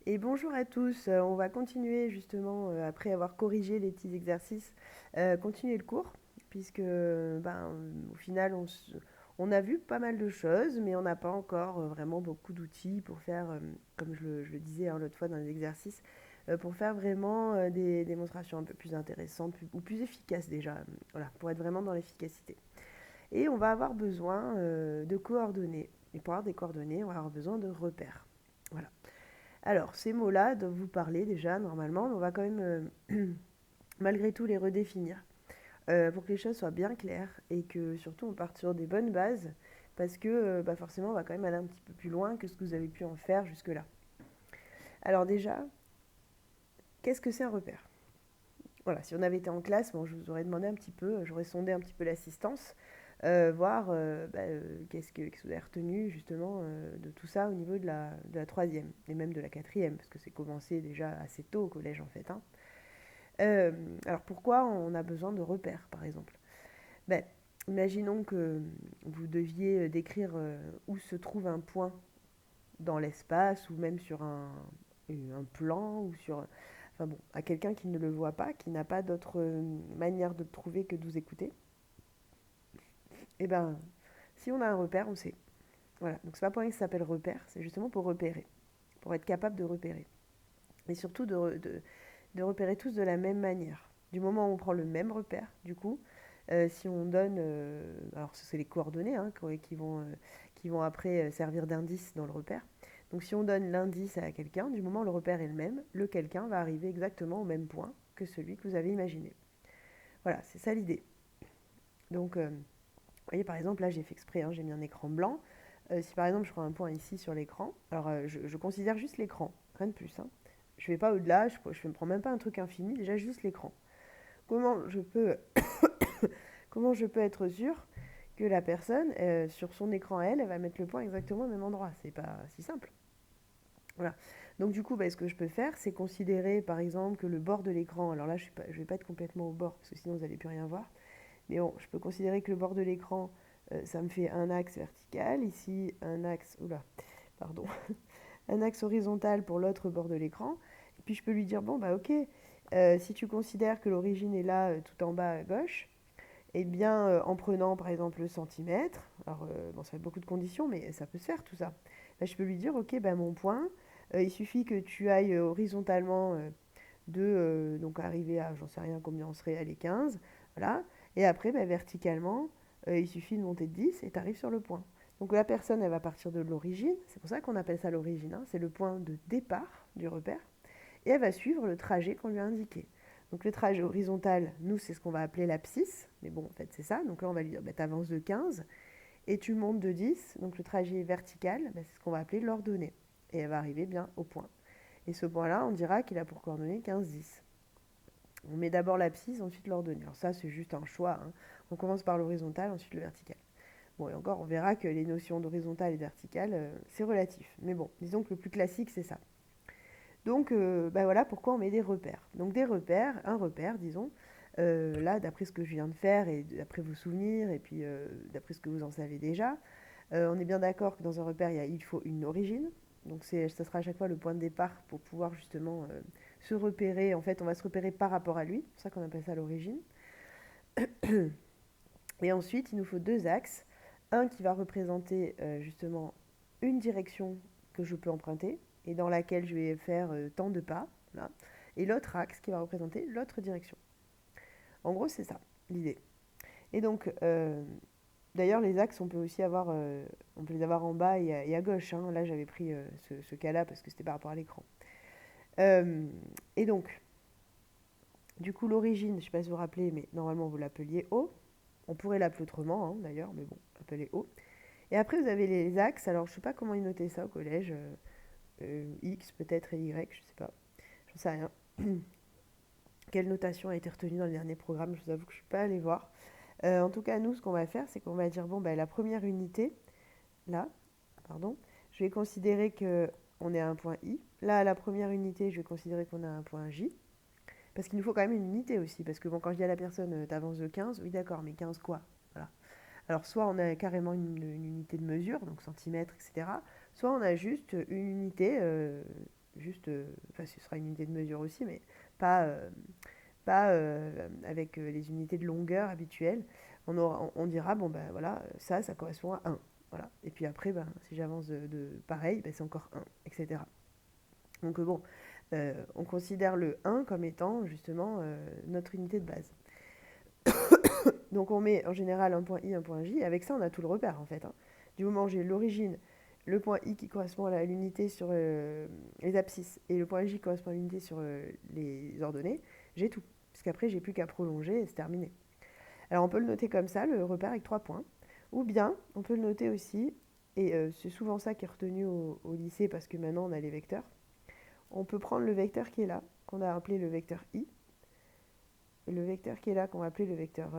Et bonjour à tous, on va continuer justement, après avoir corrigé les petits exercices, continuer le cours puisque, au final on a vu pas mal de choses, mais on n'a pas encore, vraiment beaucoup d'outils pour faire, comme je le disais, hein, l'autre fois dans les exercices, pour faire vraiment, des démonstrations un peu plus intéressantes ou plus efficaces déjà, voilà, pour être vraiment dans l'efficacité. Et on va avoir besoin, de coordonnées et pour avoir des coordonnées, on va avoir besoin de repères. Voilà. Alors, ces mots-là doivent vous parler déjà normalement, mais on va quand même malgré tout les redéfinir pour que les choses soient bien claires et que surtout on parte sur des bonnes bases parce que forcément on va quand même aller un petit peu plus loin que ce que vous avez pu en faire jusque-là. Alors déjà, qu'est-ce que c'est un repère? Voilà, si on avait été en classe, bon, je vous aurais demandé un petit peu, j'aurais sondé un petit peu l'assistance, voir qu'est-ce que vous avez retenu justement de tout ça au niveau de la troisième et même de la quatrième, parce que c'est commencé déjà assez tôt au collège en fait, hein. Alors pourquoi on a besoin de repères, par exemple? Ben, imaginons que vous deviez décrire où se trouve un point dans l'espace ou même sur un plan ou sur... Enfin bon, à quelqu'un qui ne le voit pas, qui n'a pas d'autre manière de le trouver que de vous écouter. Eh ben, si on a un repère, on sait. Voilà, donc c'est pas pour rien que ça s'appelle repère, c'est justement pour repérer, pour être capable de repérer. Et surtout de repérer tous de la même manière. Du moment où on prend le même repère, du coup, si on donne, alors c'est les coordonnées hein, qui vont après servir d'indice dans le repère. Donc si on donne l'indice à quelqu'un, du moment où le repère est le même, le quelqu'un va arriver exactement au même point que celui que vous avez imaginé. Voilà, c'est ça l'idée. Donc, vous voyez, par exemple, là j'ai fait exprès, hein, j'ai mis un écran blanc. Si par exemple je prends un point ici sur l'écran, alors je considère juste l'écran, rien de plus, hein. Je ne vais pas au-delà, je ne prends même pas un truc infini, déjà juste l'écran. Comment je peux, comment je peux être sûr que la personne, sur son écran, elle va mettre le point exactement au même endroit? C'est pas si simple. Voilà. Donc du coup, ce que je peux faire, c'est considérer par exemple que le bord de l'écran, alors là je ne vais pas être complètement au bord, parce que sinon vous n'allez plus rien voir, mais bon, je peux considérer que le bord de l'écran, ça me fait un axe vertical, ici un axe, oula, pardon, un axe horizontal pour l'autre bord de l'écran. Et puis je peux lui dire, bon, ok, si tu considères que l'origine est là, tout en bas à gauche, eh bien, en prenant par exemple le centimètre, alors bon, ça fait beaucoup de conditions, mais ça peut se faire tout ça. Là, je peux lui dire, ok, mon point, il suffit que tu ailles horizontalement donc arriver à, j'en sais rien combien on serait, allez, 15, voilà. Et après, verticalement, il suffit de monter de 10 et tu arrives sur le point. Donc la personne, elle va partir de l'origine, c'est pour ça qu'on appelle ça l'origine, hein, c'est le point de départ du repère, et elle va suivre le trajet qu'on lui a indiqué. Donc le trajet horizontal, nous, c'est ce qu'on va appeler l'abscisse, mais bon, en fait, c'est ça. Donc là, on va lui dire, tu avances de 15 et tu montes de 10. Donc le trajet vertical, c'est ce qu'on va appeler l'ordonnée. Et elle va arriver bien au point. Et ce point-là, on dira qu'il a pour coordonnée 15-10. On met d'abord l'abscisse, ensuite l'ordonnée. Alors ça, c'est juste un choix, hein. On commence par l'horizontal, ensuite le vertical. Bon, et encore, on verra que les notions d'horizontal et vertical, c'est relatif. Mais bon, disons que le plus classique, c'est ça. Donc, voilà pourquoi on met des repères. Donc, des repères, un repère, disons. Là, d'après ce que je viens de faire et d'après vos souvenirs et puis d'après ce que vous en savez déjà, on est bien d'accord que dans un repère, il faut une origine. Donc, ça sera à chaque fois le point de départ pour pouvoir justement se repérer. En fait, on va se repérer par rapport à lui. C'est pour ça qu'on appelle ça l'origine. Et ensuite, il nous faut deux axes. Un qui va représenter justement une direction que je peux emprunter et dans laquelle je vais faire tant de pas. Là. Et l'autre axe qui va représenter l'autre direction. En gros, c'est ça l'idée. Et donc, d'ailleurs, les axes, on peut les avoir en bas et à gauche, hein. Là, j'avais pris ce cas-là parce que c'était par rapport à l'écran. Euh, et donc, du coup, l'origine, je ne sais pas si vous vous rappelez, mais normalement, vous l'appeliez O. On pourrait l'appeler autrement, hein, d'ailleurs, mais bon, appelez O. Et après, vous avez les axes. Alors, je ne sais pas comment ils notaient ça au collège. X peut-être et Y, je ne sais pas. J'en sais rien. Quelle notation a été retenue dans le dernier programme? Je vous avoue que je ne suis pas allée voir. En tout cas, nous, ce qu'on va faire, c'est qu'on va dire, bon, la première unité, là, pardon, je vais considérer qu'on est à un point I. Là, à la première unité, je vais considérer qu'on a un point J. Parce qu'il nous faut quand même une unité aussi. Parce que bon, quand je dis à la personne, t'avances de 15, oui d'accord, mais 15 quoi? Voilà. Alors soit on a carrément une unité de mesure, donc centimètres, etc. Soit on a juste une unité, juste, enfin ce sera une unité de mesure aussi, mais pas, pas avec les unités de longueur habituelles. On dira, bon ben voilà, ça correspond à 1. Voilà. Et puis après, ben, si j'avance de pareil, ben, c'est encore 1, etc. Donc bon, on considère le 1 comme étant justement notre unité de base. Donc on met en général un point I, un point J. Avec ça, on a tout le repère en fait, hein. Du moment où j'ai l'origine, le point I qui correspond à l'unité sur les abscisses et le point J qui correspond à l'unité sur les ordonnées, j'ai tout. Parce qu'après, j'ai plus qu'à prolonger et c'est terminé. Alors on peut le noter comme ça, le repère avec 3 points. Ou bien, on peut le noter aussi, et c'est souvent ça qui est retenu au lycée parce que maintenant on a les vecteurs. On peut prendre le vecteur qui est là, qu'on a appelé le vecteur I, et le vecteur qui est là, qu'on va appeler le vecteur,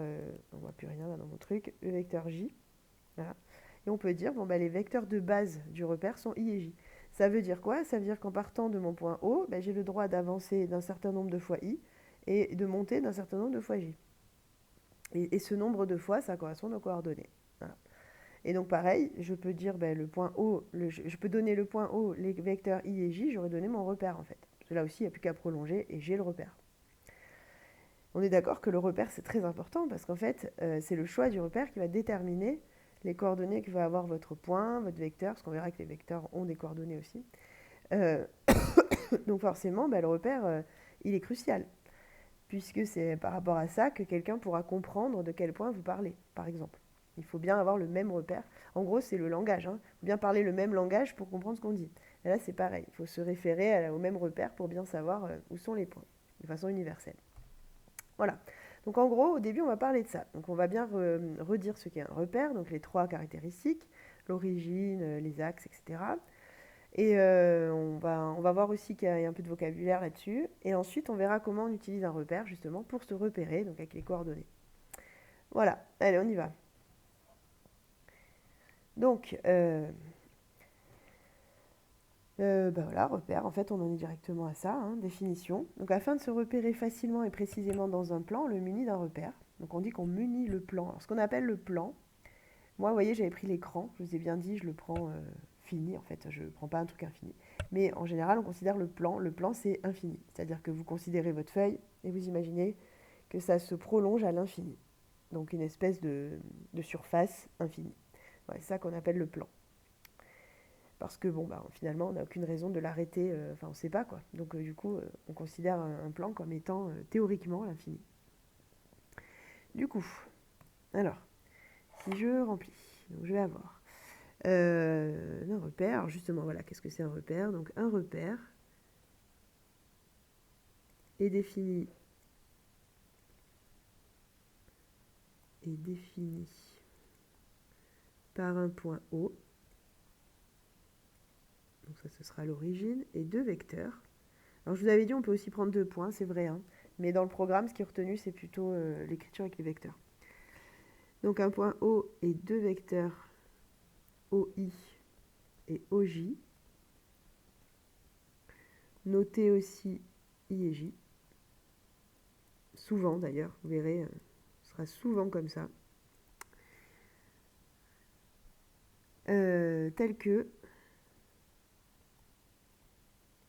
on voit plus rien là dans mon truc, le vecteur J. Voilà. Et on peut dire, bon, bah, les vecteurs de base du repère sont I et J. Ça veut dire quoi? Ça veut dire qu'en partant de mon point O, bah, j'ai le droit d'avancer d'un certain nombre de fois I et de monter d'un certain nombre de fois J. Et ce nombre de fois, ça correspond aux coordonnées. Voilà. Et donc pareil, je peux dire ben, le point O, je peux donner le point O, les vecteurs I et J, j'aurais donné mon repère en fait. Parce que là aussi, il n'y a plus qu'à prolonger et j'ai le repère. On est d'accord que le repère, c'est très important parce qu'en fait, c'est le choix du repère qui va déterminer les coordonnées que va avoir votre point, votre vecteur, parce qu'on verra que les vecteurs ont des coordonnées aussi. Euh, donc forcément, ben, le repère, il est crucial, puisque c'est par rapport à ça que quelqu'un pourra comprendre de quel point vous parlez, par exemple. Il faut bien avoir le même repère. En gros, c'est le langage. Il faut bien parler le même langage pour comprendre ce qu'on dit. Et là, c'est pareil. Il faut se référer au même repère pour bien savoir où sont les points, de façon universelle. Voilà. Donc en gros, au début, on va parler de ça. Donc on va bien redire ce qu'est un repère, donc les 3 caractéristiques, l'origine, les axes, etc. Et on va voir aussi qu'il y a un peu de vocabulaire là-dessus. Et ensuite, on verra comment on utilise un repère, justement, pour se repérer, donc avec les coordonnées. Voilà, allez, on y va. Donc, bah voilà, repère, en fait, on en est directement à ça, hein, définition. Donc, afin de se repérer facilement et précisément dans un plan, on le munit d'un repère. Donc, on dit qu'on munit le plan. Alors, ce qu'on appelle le plan, moi, vous voyez, j'avais pris l'écran, je vous ai bien dit, je le prends fini, en fait, je ne prends pas un truc infini. Mais en général, on considère le plan. Le plan, c'est infini. C'est-à-dire que vous considérez votre feuille et vous imaginez que ça se prolonge à l'infini. Donc, une espèce de surface infinie. Ouais, c'est ça qu'on appelle le plan. Parce que bon, bah, finalement, on n'a aucune raison de l'arrêter, enfin on ne sait pas quoi. Donc du coup, on considère un plan comme étant théoriquement l'infini. Du coup, alors, si je remplis, donc je vais avoir un repère. Alors justement, voilà, qu'est-ce que c'est un repère? Donc un repère est défini par un point O. Donc ça, ce sera l'origine, et 2 vecteurs. Alors je vous avais dit, on peut aussi prendre 2 points, c'est vrai, hein, mais dans le programme, ce qui est retenu, c'est plutôt l'écriture avec les vecteurs. Donc un point O et 2 vecteurs OI et OJ. Notez aussi I et J. Souvent d'ailleurs, vous verrez, ce sera souvent comme ça. Tel que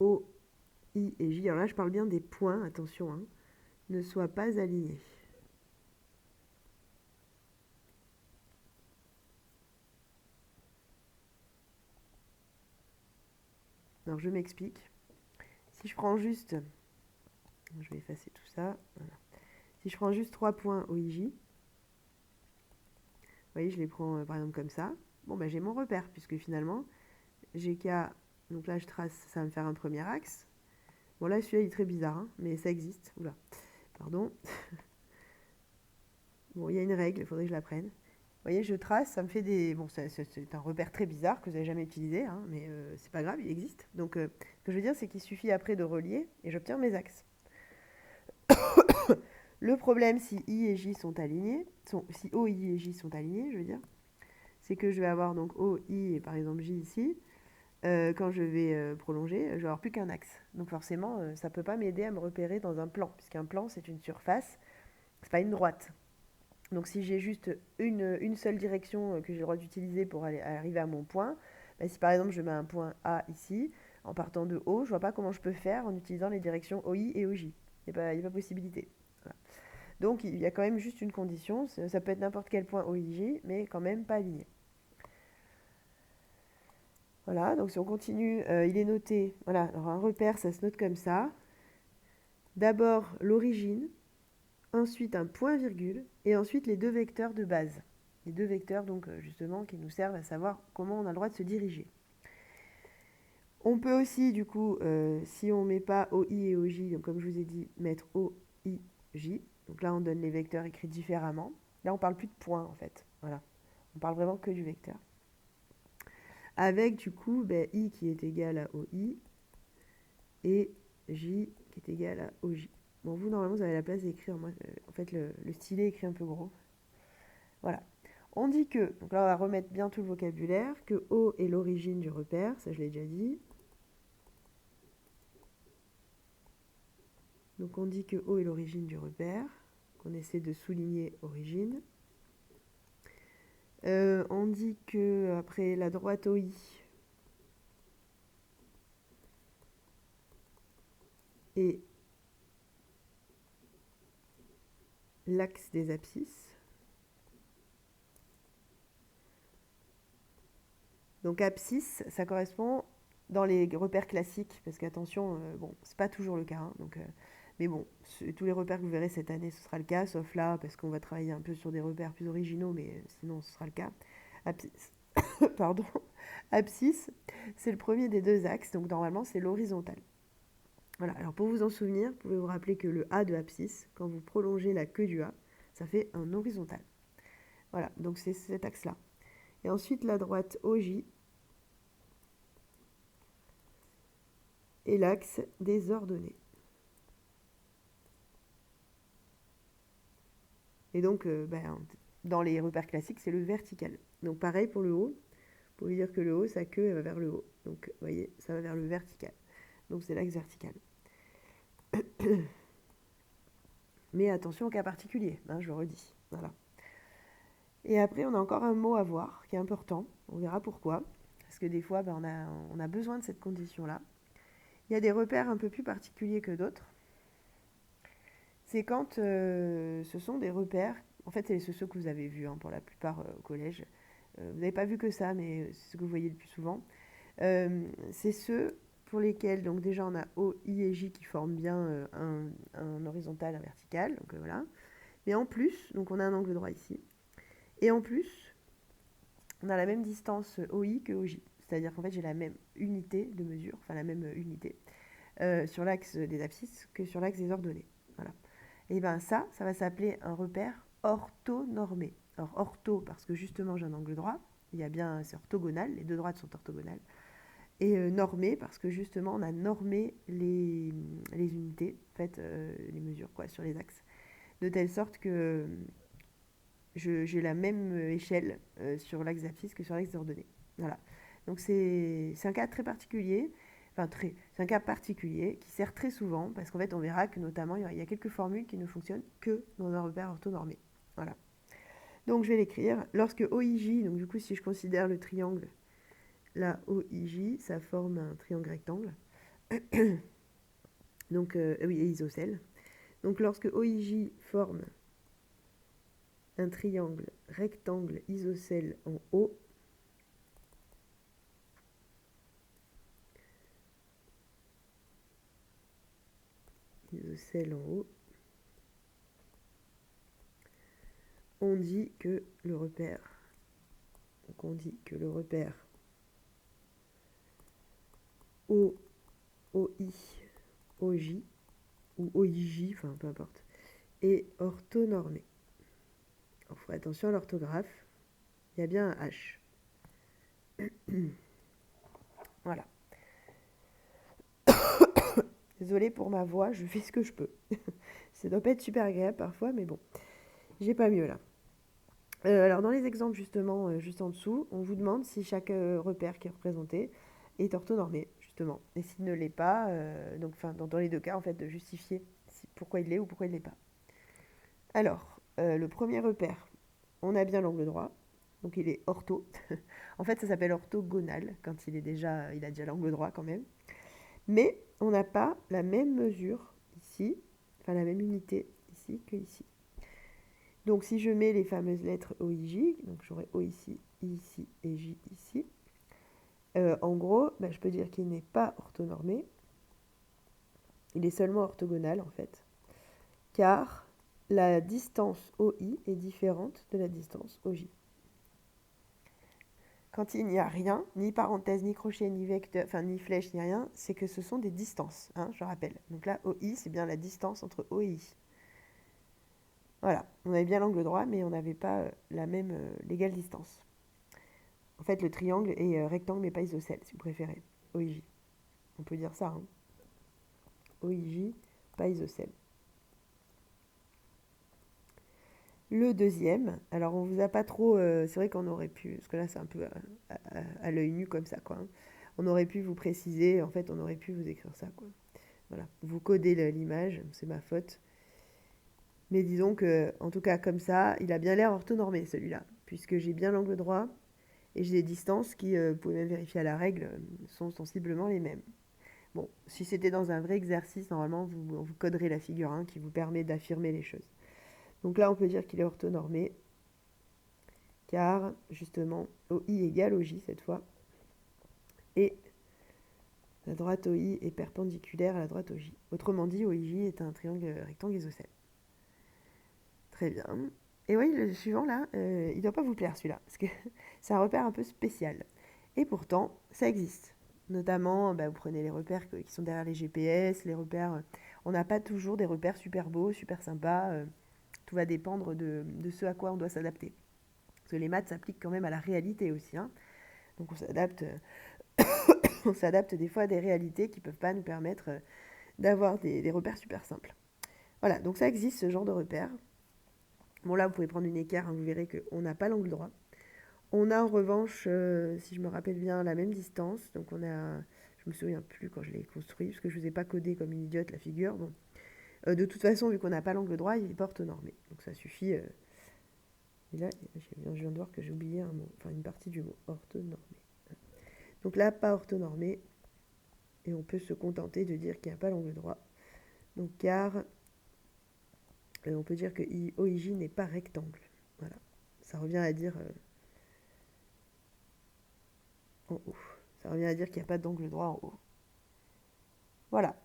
O, I et J. Alors là, je parle bien des points, attention, hein, ne soient pas alignés. Alors je m'explique. Si je prends juste, je vais effacer tout ça. Voilà. Si je prends juste 3 points OIJ, vous voyez, je les prends par exemple comme ça. Bon, ben j'ai mon repère, puisque finalement, j'ai qu'à... Donc là, je trace, ça va me faire un premier axe. Bon, là, celui-là, il est très bizarre, hein, mais ça existe. Oula, pardon. Bon, il y a une règle, il faudrait que je la prenne. Vous voyez, je trace, ça me fait des... Bon, c'est un repère très bizarre que vous n'avez jamais utilisé, hein, mais c'est pas grave, il existe. Donc, ce que je veux dire, c'est qu'il suffit après de relier et j'obtiens mes axes. Le problème, si I et J sont alignés, si O, I et J sont alignés, je veux dire, c'est que je vais avoir donc O, I et par exemple J ici. Quand je vais prolonger, je vais avoir plus qu'un axe. Donc forcément, ça ne peut pas m'aider à me repérer dans un plan, puisqu'un plan, c'est une surface, c'est pas une droite. Donc si j'ai juste une seule direction que j'ai le droit d'utiliser pour arriver à mon point, bah, si par exemple je mets un point A ici, En partant de O, je vois pas comment je peux faire en utilisant les directions OI et OJ. Il n'y a pas possibilité. Voilà. Donc il y a quand même juste une condition, ça peut être n'importe quel point OIJ, mais quand même pas aligné. Voilà, donc si on continue, il est noté, voilà, alors un repère, ça se note comme ça. D'abord l'origine, ensuite un point-virgule, et ensuite les deux vecteurs de base. Les deux vecteurs, donc justement, qui nous servent à savoir comment on a le droit de se diriger. On peut aussi, du coup, si on ne met pas OI et OJ, donc comme je vous ai dit, mettre OIJ. Donc là, on donne les vecteurs écrits différemment. Là, on ne parle plus de points, en fait. Voilà. On parle vraiment que du vecteur. Avec, du coup, I qui est égal à OI et J qui est égal à OJ. Bon, vous, normalement, vous avez la place d'écrire. Moi, en fait, le stylet écrit un peu gros. Voilà. On dit que, donc là, on va remettre bien tout le vocabulaire, que O est l'origine du repère, ça je l'ai déjà dit. Donc on dit que O est l'origine du repère, qu'on essaie de souligner origine. On dit que après la droite OI est l'axe des abscisses. Donc abscisse, ça correspond dans les repères classiques, parce qu'attention, bon, c'est pas toujours le cas, hein, donc, mais bon, tous les repères que vous verrez cette année, ce sera le cas, sauf là, parce qu'on va travailler un peu sur des repères plus originaux, mais sinon, ce sera le cas. Abscisse, pardon, abscisse, c'est le premier des deux axes, donc normalement, c'est l'horizontale. Voilà, alors pour vous en souvenir, vous pouvez vous rappeler que le A de abscisse, quand vous prolongez la queue du A, ça fait un horizontal. Voilà, donc c'est cet axe-là. Et ensuite, la droite OJ est l'axe des ordonnées. Et donc, dans les repères classiques, c'est le vertical. Donc pareil pour le haut. Vous pouvez dire que le haut, sa queue, elle va vers le haut. Donc, vous voyez, ça va vers le vertical. Donc c'est l'axe vertical. Mais attention au cas particulier, hein, je le redis. Voilà. Et après, on a encore un mot à voir qui est important. On verra pourquoi. Parce que des fois, on a besoin de cette condition-là. Il y a des repères un peu plus particuliers que d'autres. C'est quand ce sont des repères. En fait, c'est ceux que vous avez vus pour la plupart au collège. Vous n'avez pas vu que ça, mais c'est ce que vous voyez le plus souvent. C'est ceux pour lesquels, donc déjà, on a O, I et J qui forment bien un horizontal, un vertical. Donc voilà. Mais en plus, donc on a un angle droit ici. Et en plus, on a la même distance OI que OJ. C'est-à-dire qu'en fait, j'ai la même unité de mesure, enfin la même unité, sur l'axe des abscisses que sur l'axe des ordonnées. Voilà. Et bien ça va s'appeler un repère orthonormé. Alors ortho, parce que justement j'ai un angle droit, c'est orthogonal, les deux droites sont orthogonales. Et normé, parce que justement on a normé les unités, en fait, les mesures quoi, sur les axes, de telle sorte que j'ai la même échelle sur l'axe abscisse que sur l'axe des ordonnées. Voilà. Donc c'est un cas très particulier. C'est un cas particulier qui sert très souvent parce qu'en fait, on verra que notamment, il y a quelques formules qui ne fonctionnent que dans un repère orthonormé. Voilà. Donc, je vais l'écrire. Lorsque OIJ, donc du coup, si je considère le triangle, là, OIJ, ça forme un triangle rectangle. Donc, oui, et isocèle. Donc, lorsque OIJ forme un triangle rectangle isocèle en O, isocèle en O, on dit que le repère, donc on dit que le repère O, OI, OJ, ou OIJ, enfin peu importe, est orthonormé. Alors, faut attention à l'orthographe, il y a bien un H. Voilà. Désolée pour ma voix, je fais ce que je peux. Ça doit pas être super agréable parfois, mais bon, j'ai pas mieux là. Alors dans les exemples justement, juste en dessous, on vous demande si chaque repère qui est représenté est orthonormé, justement. Et s'il ne l'est pas, dans les deux cas, en fait, de justifier pourquoi il l'est ou pourquoi il ne l'est pas. Alors, le premier repère, on a bien l'angle droit, donc il est ortho. En fait, ça s'appelle orthogonal quand il a déjà l'angle droit quand même. Mais on n'a pas la même mesure ici, enfin la même unité ici que ici. Donc si je mets les fameuses lettres O, I, J, donc j'aurai O ici, I ici et J ici, en gros, je peux dire qu'il n'est pas orthonormé, il est seulement orthogonal en fait, car la distance OI est différente de la distance OJ. Quand il n'y a rien, ni parenthèse, ni crochet, ni vecteur, enfin ni flèche, ni rien, c'est que ce sont des distances, hein, je rappelle. Donc là, OI, c'est bien la distance entre O et I. Voilà, on avait bien l'angle droit, mais on n'avait pas l'égale distance. En fait, le triangle est rectangle, mais pas isocèle, si vous préférez. OIJ. On peut dire ça, hein. OIJ, pas isocèle. Le deuxième, alors on vous a pas trop, c'est vrai qu'on aurait pu, parce que là c'est un peu à l'œil nu comme ça, quoi, hein. On aurait pu vous préciser, en fait on aurait pu vous écrire ça, quoi. Voilà, vous codez l'image, c'est ma faute. Mais disons que, en tout cas comme ça, il a bien l'air orthonormé celui-là, puisque j'ai bien l'angle droit et j'ai des distances qui, vous pouvez même vérifier à la règle, sont sensiblement les mêmes. Bon, si c'était dans un vrai exercice, normalement vous coderez la figure 1 qui vous permet d'affirmer les choses. Donc là on peut dire qu'il est orthonormé, car justement OI égale OJ cette fois, et la droite OI est perpendiculaire à la droite OJ. Autrement dit, OIJ est un triangle rectangle isocèle. Très bien. Et oui, le suivant là, il ne doit pas vous plaire celui-là, parce que c'est un repère un peu spécial. Et pourtant, ça existe. Notamment, vous prenez les repères qui sont derrière les GPS, les repères... on n'a pas toujours des repères super beaux, super sympas. Tout va dépendre de ce à quoi on doit s'adapter. Parce que les maths s'appliquent quand même à la réalité aussi, hein. Donc on s'adapte des fois à des réalités qui ne peuvent pas nous permettre d'avoir des repères super simples. Voilà, donc ça existe ce genre de repères. Bon là, vous pouvez prendre une équerre, hein, vous verrez qu'on n'a pas l'angle droit. On a en revanche, si je me rappelle bien, la même distance. Donc on a, je me souviens plus quand je l'ai construit, parce que je ne vous ai pas codé comme une idiote la figure. Bon. De toute façon, vu qu'on n'a pas l'angle droit, il est pas orthonormé. Donc ça suffit. Et là, je viens de voir que j'ai oublié un mot, enfin une partie du mot, orthonormé. Donc là, pas orthonormé. Et on peut se contenter de dire qu'il n'y a pas l'angle droit. Donc car, on peut dire que OIJ n'est pas rectangle. Voilà. Ça revient à dire en haut. Ça revient à dire qu'il n'y a pas d'angle droit en haut. Voilà.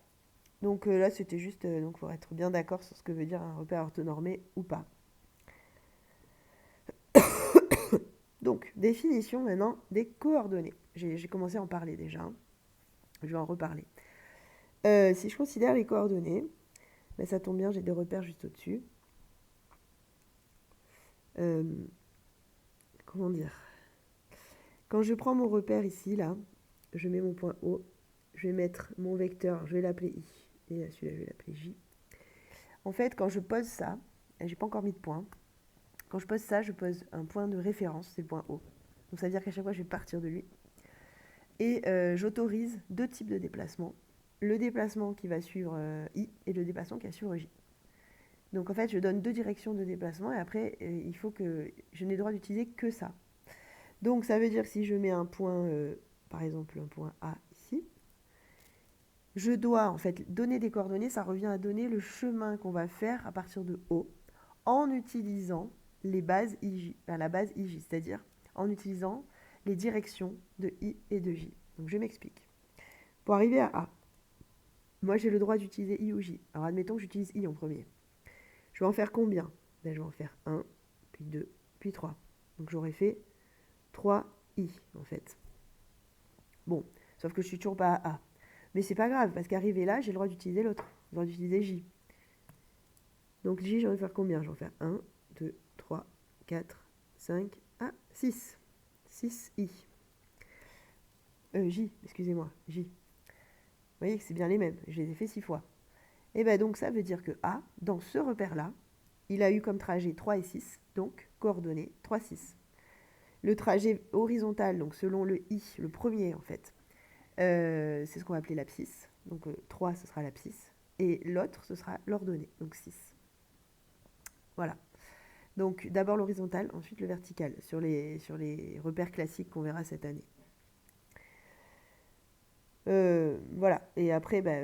Donc là, c'était juste pour être bien d'accord sur ce que veut dire un repère orthonormé ou pas. Donc, définition maintenant des coordonnées. J'ai commencé à en parler déjà, hein. Je vais en reparler. Si je considère les coordonnées, ça tombe bien, j'ai des repères juste au-dessus. Comment dire? Quand je prends mon repère ici, là, je mets mon point O, je vais mettre mon vecteur, je vais l'appeler I, et là, celui-là, je vais l'appeler J. En fait, quand je pose ça, j'ai pas encore mis de point, quand je pose ça, je pose un point de référence, c'est le point O. Donc ça veut dire qu'à chaque fois, je vais partir de lui. Et j'autorise deux types de déplacements. Le déplacement qui va suivre I et le déplacement qui va suivre J. Donc en fait, je donne deux directions de déplacement et après, il faut que je n'ai le droit d'utiliser que ça. Donc ça veut dire que si je mets un point, par exemple un point A ici, je dois en fait donner des coordonnées, ça revient à donner le chemin qu'on va faire à partir de O en utilisant les bases IJ, la base IJ, c'est-à-dire en utilisant les directions de I et de J. Donc je m'explique. Pour arriver à A, moi j'ai le droit d'utiliser I ou J. Alors admettons que j'utilise I en premier. Je vais en faire combien? Je vais en faire 1, puis 2, puis 3. Donc j'aurais fait 3 I en fait. Bon, sauf que je suis toujours pas à A. Mais c'est pas grave, parce qu'arrivé là, j'ai le droit d'utiliser l'autre. J'ai le droit d'utiliser J. Donc J, j'en vais faire combien? J'en vais faire 1, 2, 3, 4, 5, 6. 6 I. J, excusez-moi, J. Vous voyez que c'est bien les mêmes, je les ai fait 6 fois. Et bien donc ça veut dire que A, dans ce repère-là, il a eu comme trajet 3 et 6, donc coordonnées 3, 6. Le trajet horizontal, donc selon le I, le premier en fait, c'est ce qu'on va appeler l'abscisse. Donc 3, ce sera l'abscisse. Et l'autre, ce sera l'ordonnée, donc 6. Voilà. Donc d'abord l'horizontal, ensuite le vertical, sur les repères classiques qu'on verra cette année. Voilà. Et après, bah,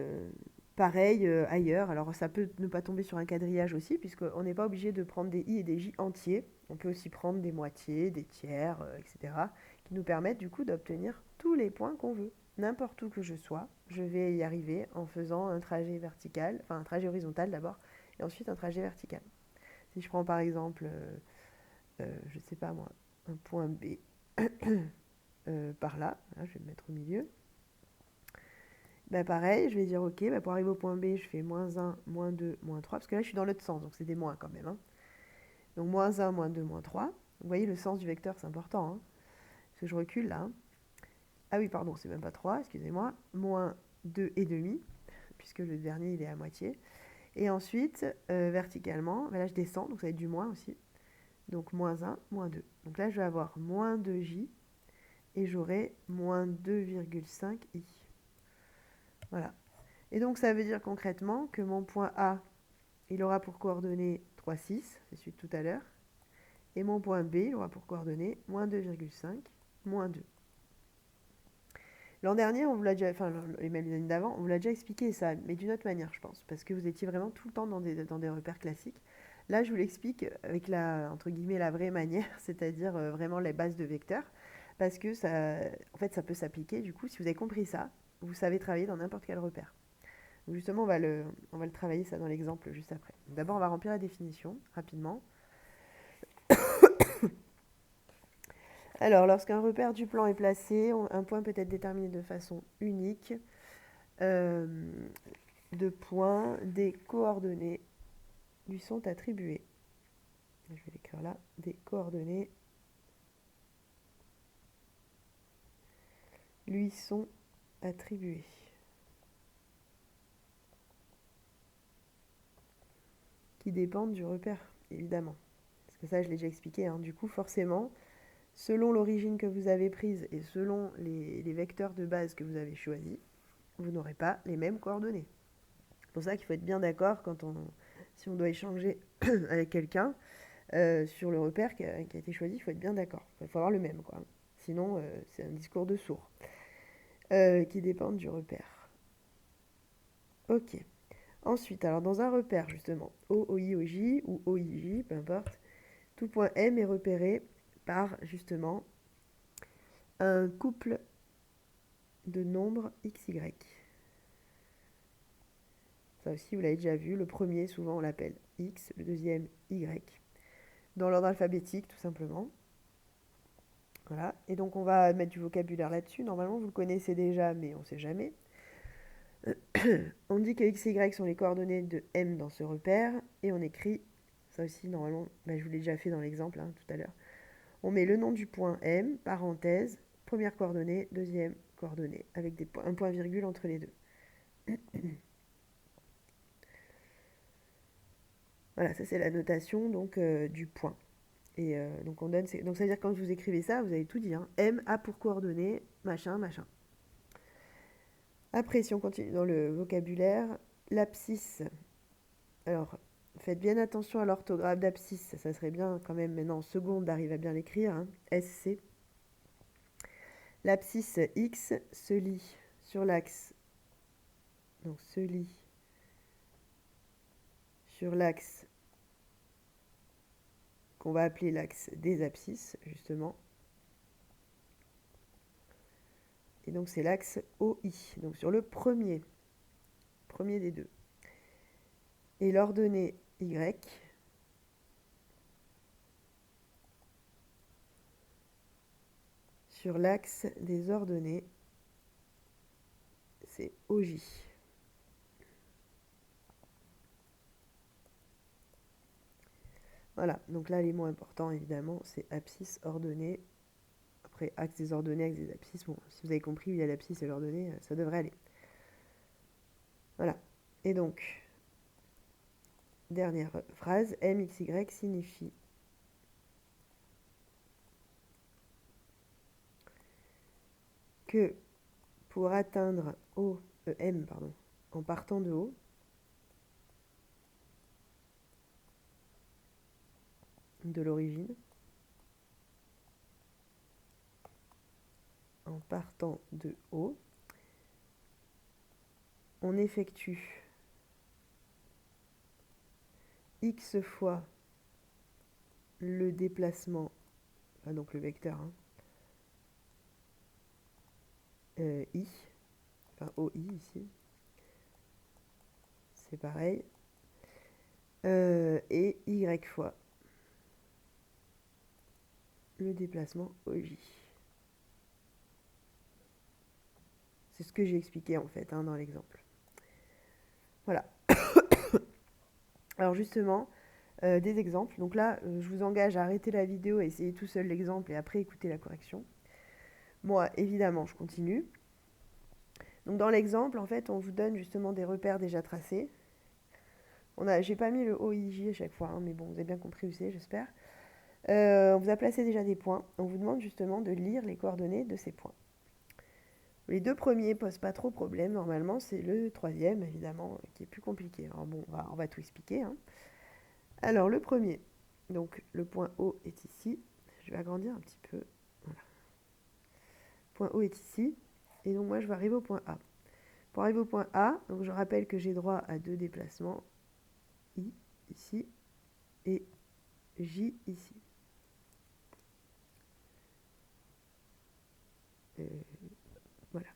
pareil ailleurs. Alors ça peut ne pas tomber sur un quadrillage aussi, puisqu'on n'est pas obligé de prendre des i et des j entiers. On peut aussi prendre des moitiés, des tiers, etc., qui nous permettent du coup d'obtenir tous les points qu'on veut. N'importe où que je sois, je vais y arriver en faisant un trajet vertical, enfin un trajet horizontal d'abord, et ensuite un trajet vertical. Si je prends par exemple, je ne sais pas moi, un point B par là, je vais me mettre au milieu. Bah pareil, je vais dire ok, bah pour arriver au point B, je fais -1, -2, -3, parce que là je suis dans l'autre sens, donc c'est des moins quand même, hein. Donc -1, -2, -3. Vous voyez, le sens du vecteur, c'est important, hein, parce que je recule là, hein. Ah oui, pardon, c'est même pas 3, excusez-moi. -2 et demi, puisque le dernier il est à moitié. Et ensuite, verticalement, bah là je descends, donc ça va être du moins aussi. Donc -1, -2. Donc là je vais avoir -2j et j'aurai -2,5i. Voilà. Et donc ça veut dire concrètement que mon point A, il aura pour coordonnées 3, 6, c'est celui de tout à l'heure. Et mon point B, il aura pour coordonnées -2,5, -2. L'an dernier, on vous l'a déjà, enfin, et même l'année d'avant, on vous l'a déjà expliqué ça, mais d'une autre manière, je pense, parce que vous étiez vraiment tout le temps dans des repères classiques. Là, je vous l'explique avec la, entre guillemets, la vraie manière, c'est-à-dire vraiment les bases de vecteurs, parce que ça, en fait, ça peut s'appliquer. Du coup, si vous avez compris ça, vous savez travailler dans n'importe quel repère. Donc justement, on va le travailler ça dans l'exemple juste après. D'abord, on va remplir la définition rapidement. Alors, lorsqu'un repère du plan est placé, un point peut être déterminé de façon unique. De points, des coordonnées lui sont attribuées. Je vais l'écrire là. Des coordonnées lui sont attribuées. Qui dépendent du repère, évidemment. Parce que ça, je l'ai déjà expliqué, hein. Du coup, forcément, selon l'origine que vous avez prise et selon les vecteurs de base que vous avez choisis, vous n'aurez pas les mêmes coordonnées. C'est pour ça qu'il faut être bien d'accord si on doit échanger avec quelqu'un sur le repère qui a été choisi, il faut être bien d'accord. Il faut avoir le même, quoi. Sinon, c'est un discours de sourd qui dépendent du repère. Ok. Ensuite, alors dans un repère, justement, O, OI, OJ ou OIJ, peu importe, tout point M est repéré par, justement, un couple de nombres XY. Ça aussi, vous l'avez déjà vu. Le premier, souvent, on l'appelle X, le deuxième, Y. Dans l'ordre alphabétique, tout simplement. Voilà. Et donc, on va mettre du vocabulaire là-dessus. Normalement, vous le connaissez déjà, mais on ne sait jamais. On dit que X et Y sont les coordonnées de M dans ce repère. Et on écrit, ça aussi, normalement, je vous l'ai déjà fait dans l'exemple tout à l'heure. On met le nom du point M, parenthèse, première coordonnée, deuxième coordonnée, avec un point-virgule entre les deux. Voilà, ça c'est la notation donc du point. Et donc on donne, donc ça veut dire que quand vous écrivez ça, vous avez tout dit, hein. M a pour coordonnées, machin, machin. Après, si on continue dans le vocabulaire, l'abscisse. Alors, faites bien attention à l'orthographe d'abscisse. Ça serait bien quand même maintenant en seconde d'arriver à bien l'écrire, hein. SC. L'abscisse X se lie sur l'axe. Donc se lie sur l'axe qu'on va appeler l'axe des abscisses, justement. Et donc c'est l'axe OI, donc sur le premier des deux. Et l'ordonnée Y sur l'axe des ordonnées, c'est OJ. Voilà, donc là les mots importants évidemment, c'est abscisse, ordonnée. Après, axe des ordonnées, axe des abscisses. Bon, si vous avez compris où il y a l'abscisse et l'ordonnée, ça devrait aller. Voilà. Et donc, dernière phrase, MXY signifie que pour atteindre M, en partant de haut, de l'origine, en partant de haut, on effectue x fois le déplacement, enfin donc le vecteur, hein, i, enfin OI ici, c'est pareil, et y fois le déplacement OJ. C'est ce que j'ai expliqué en fait, hein, dans l'exemple. Voilà. Alors justement, des exemples. Donc là, je vous engage à arrêter la vidéo et essayer tout seul l'exemple et après écouter la correction. Moi, évidemment, je continue. Donc dans l'exemple, en fait, on vous donne justement des repères déjà tracés. J'ai pas mis le OIJ à chaque fois, hein, mais bon, vous avez bien compris où c'est, j'espère. On vous a placé déjà des points. On vous demande justement de lire les coordonnées de ces points. Les deux premiers posent pas trop problème, normalement. C'est le troisième, évidemment, qui est plus compliqué. Alors bon, on va tout expliquer, hein. Alors, le premier, donc le point O est ici. Je vais agrandir un petit peu. Voilà. Point O est ici. Et donc, moi, je vais arriver au point A. Pour arriver au point A, donc je rappelle que j'ai droit à deux déplacements. I, ici, et J, ici. Voilà.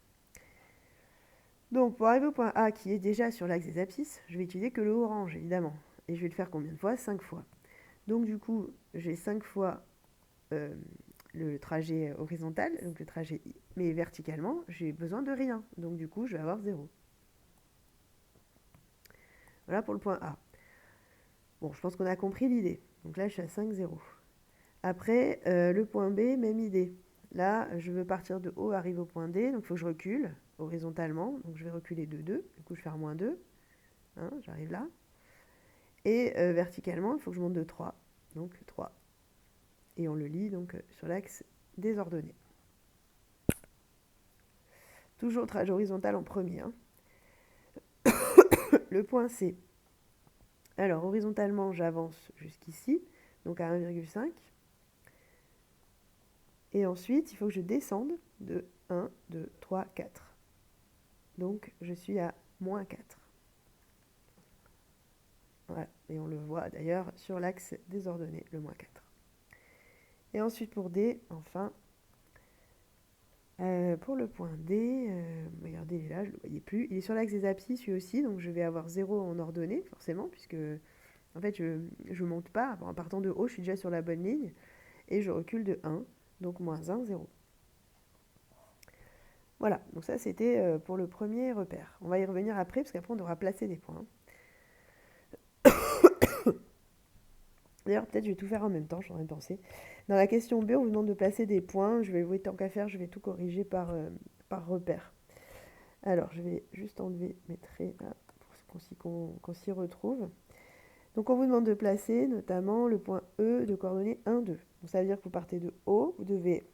Donc, pour arriver au point A, qui est déjà sur l'axe des abscisses, je vais utiliser que le orange, évidemment. Et je vais le faire combien de fois? 5 fois. Donc, du coup, j'ai 5 fois le trajet horizontal, donc le trajet I. Mais verticalement, j'ai besoin de rien. Donc, du coup, je vais avoir 0. Voilà pour le point A. Bon, je pense qu'on a compris l'idée. Donc là, je suis à 5, 0. Après, le point B, même idée. Là, je veux partir de O, arriver au point D. Donc, il faut que je recule horizontalement. Donc, je vais reculer de 2. Du coup, je vais faire moins 2. Hein, j'arrive là. Et verticalement, il faut que je monte de 3. Donc, 3. Et on le lit donc sur l'axe des ordonnées. Toujours trajet horizontal en premier. Hein. Le point C. Alors, horizontalement, j'avance jusqu'ici, donc à 1,5. Et ensuite, il faut que je descende de 1, 2, 3, 4. Donc, je suis à moins 4. Voilà, et on le voit d'ailleurs sur l'axe des ordonnées, le moins 4. Et ensuite, pour D, enfin, pour le point D, regardez, il est là, je ne le voyais plus. Il est sur l'axe des abscisses, lui aussi, donc je vais avoir 0 en ordonnée, forcément, puisque, en fait, je ne monte pas. En partant de haut, je suis déjà sur la bonne ligne, et je recule de 1, donc moins 1, 0. Voilà, donc ça, c'était pour le premier repère. On va y revenir après, parce qu'après, on devra placer des points. D'ailleurs, peut-être je vais tout faire en même temps, je suis en train de penser. Dans la question B, on vous demande de placer des points. Je vais, oui, tant qu'à faire, je vais tout corriger par repère. Alors, je vais juste enlever mes traits là, pour qu'on s'y retrouve. Donc, on vous demande de placer notamment le point E de coordonnées 1, 2. Donc, ça veut dire que vous partez de haut, vous devez,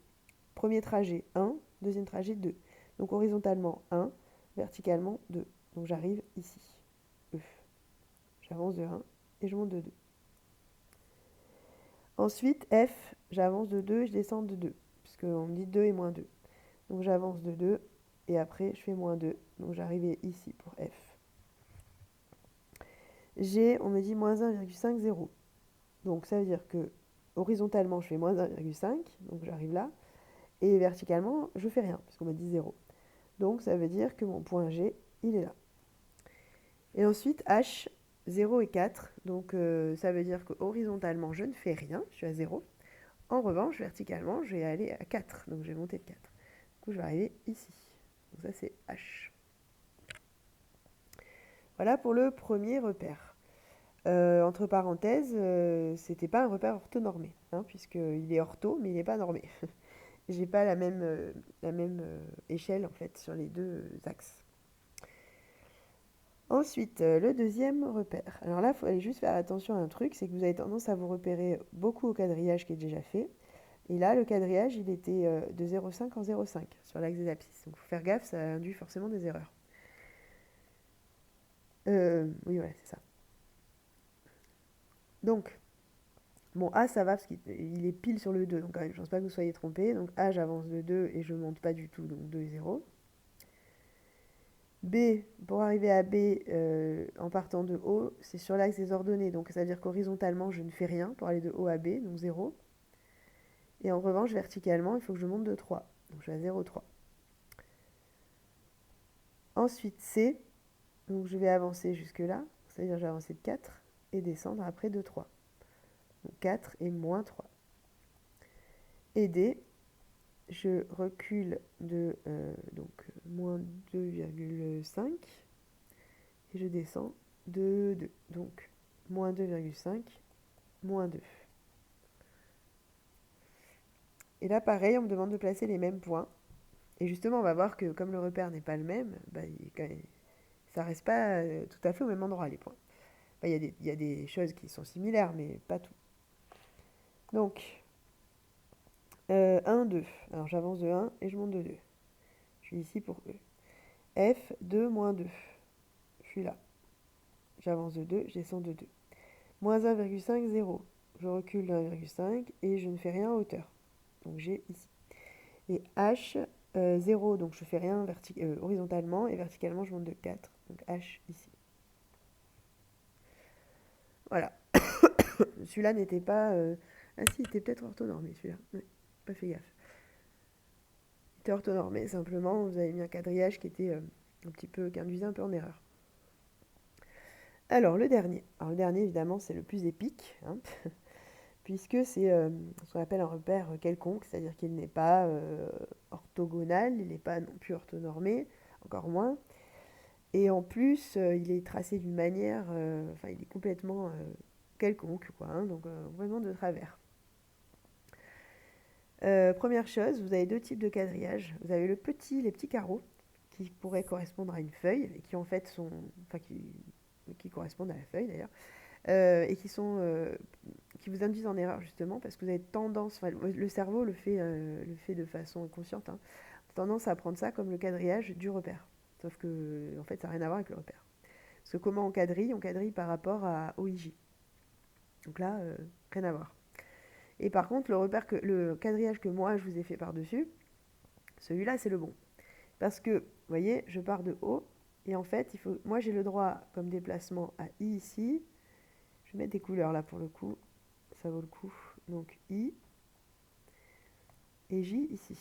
premier trajet 1, deuxième trajet 2. Donc, horizontalement 1, verticalement 2. Donc, j'arrive ici. E. J'avance de 1 et je monte de 2. Ensuite, F, j'avance de 2 et je descends de 2, puisqu'on me dit 2 et moins 2. Donc j'avance de 2 et après je fais moins 2. Donc j'arrive ici pour F. G, on me dit moins 1,5, 0. Donc ça veut dire que horizontalement je fais moins 1,5, donc j'arrive là. Et verticalement, je fais rien, puisqu'on m'a dit 0. Donc ça veut dire que mon point G, il est là. Et ensuite, H, 0 et 4. Donc ça veut dire que horizontalement, je ne fais rien, je suis à 0. En revanche, verticalement, je vais aller à 4. Donc je vais monter de 4. Du coup, je vais arriver ici. Donc ça, c'est H. Voilà pour le premier repère. Entre parenthèses, c'était pas un repère orthonormé, hein, puisqu'il est ortho, mais il n'est pas normé. J'ai pas la même échelle, en fait, sur les deux axes. Ensuite, le deuxième repère. Alors là, il faut aller juste faire attention à un truc, c'est que vous avez tendance à vous repérer beaucoup au quadrillage qui est déjà fait. Et là, le quadrillage, il était de 0,5 en 0,5 sur l'axe des abscisses. Donc, il faut faire gaffe, ça induit forcément des erreurs. Oui, voilà, c'est ça. Donc, bon, A, ça va parce qu'il est pile sur le 2. Donc, quand même, je ne pense pas que vous soyez trompés. Donc, A, j'avance de 2 et je ne monte pas du tout. Donc, 2 et 0. B, pour arriver à B en partant de haut, c'est sur l'axe des ordonnées. Donc ça veut dire qu'horizontalement, je ne fais rien pour aller de haut à B, donc 0. Et en revanche, verticalement, il faut que je monte de 3. Donc je vais à 0,3. Ensuite, C, donc je vais avancer jusque-là. C'est-à-dire que je vais avancer de 4 et descendre après de 3. Donc 4 et moins 3. Et D, je recule de moins 2,5 et je descends de 2. Donc moins 2,5, moins 2. Et là, pareil, on me demande de placer les mêmes points. Et justement, on va voir que comme le repère n'est pas le même, bah, ça reste pas tout à fait au même endroit, les points. Enfin, il y a des choses qui sont similaires, mais pas tout. Donc, 1, 2. Alors, j'avance de 1 et je monte de 2. Je suis ici pour E. F, 2, moins 2. Je suis là. J'avance de 2, je descends de 2. Moins 1,5, 0. Je recule de 1,5 et je ne fais rien en hauteur. Donc, j'ai ici. Et H, 0, donc je fais rien horizontalement et verticalement je monte de 4. Donc H ici. Voilà. Celui-là n'était pas... Ah si, il était peut-être orthonormé celui-là. Ouais, pas fait gaffe. Il était orthonormé, simplement vous avez mis un quadrillage qui était un petit peu... qui induisait un peu en erreur. Alors le dernier. Alors le dernier évidemment c'est le plus épique, hein, puisque c'est ce qu'on appelle un repère quelconque, c'est-à-dire qu'il n'est pas orthogonal, il n'est pas non plus orthonormé, encore moins. Et en plus, il est tracé d'une manière, enfin, il est complètement quelconque, quoi, hein, donc vraiment de travers. Première chose, vous avez deux types de quadrillage. Vous avez les petits carreaux, qui pourraient correspondre à une feuille, et qui en fait sont, enfin, qui correspondent à la feuille d'ailleurs, et qui vous induisent en erreur justement, parce que vous avez tendance, enfin, le cerveau le fait de façon inconsciente, hein, tendance à prendre ça comme le quadrillage du repère. Sauf que, en fait, ça n'a rien à voir avec le repère. Parce que comment on quadrille? On quadrille par rapport à OIJ. Donc là, rien à voir. Et par contre, le quadrillage que moi, je vous ai fait par-dessus, celui-là, c'est le bon. Parce que, vous voyez, je pars de haut, et en fait, moi, j'ai le droit, comme déplacement, à I ici. Je vais mettre des couleurs là pour le coup, ça vaut le coup. Donc I et J ici.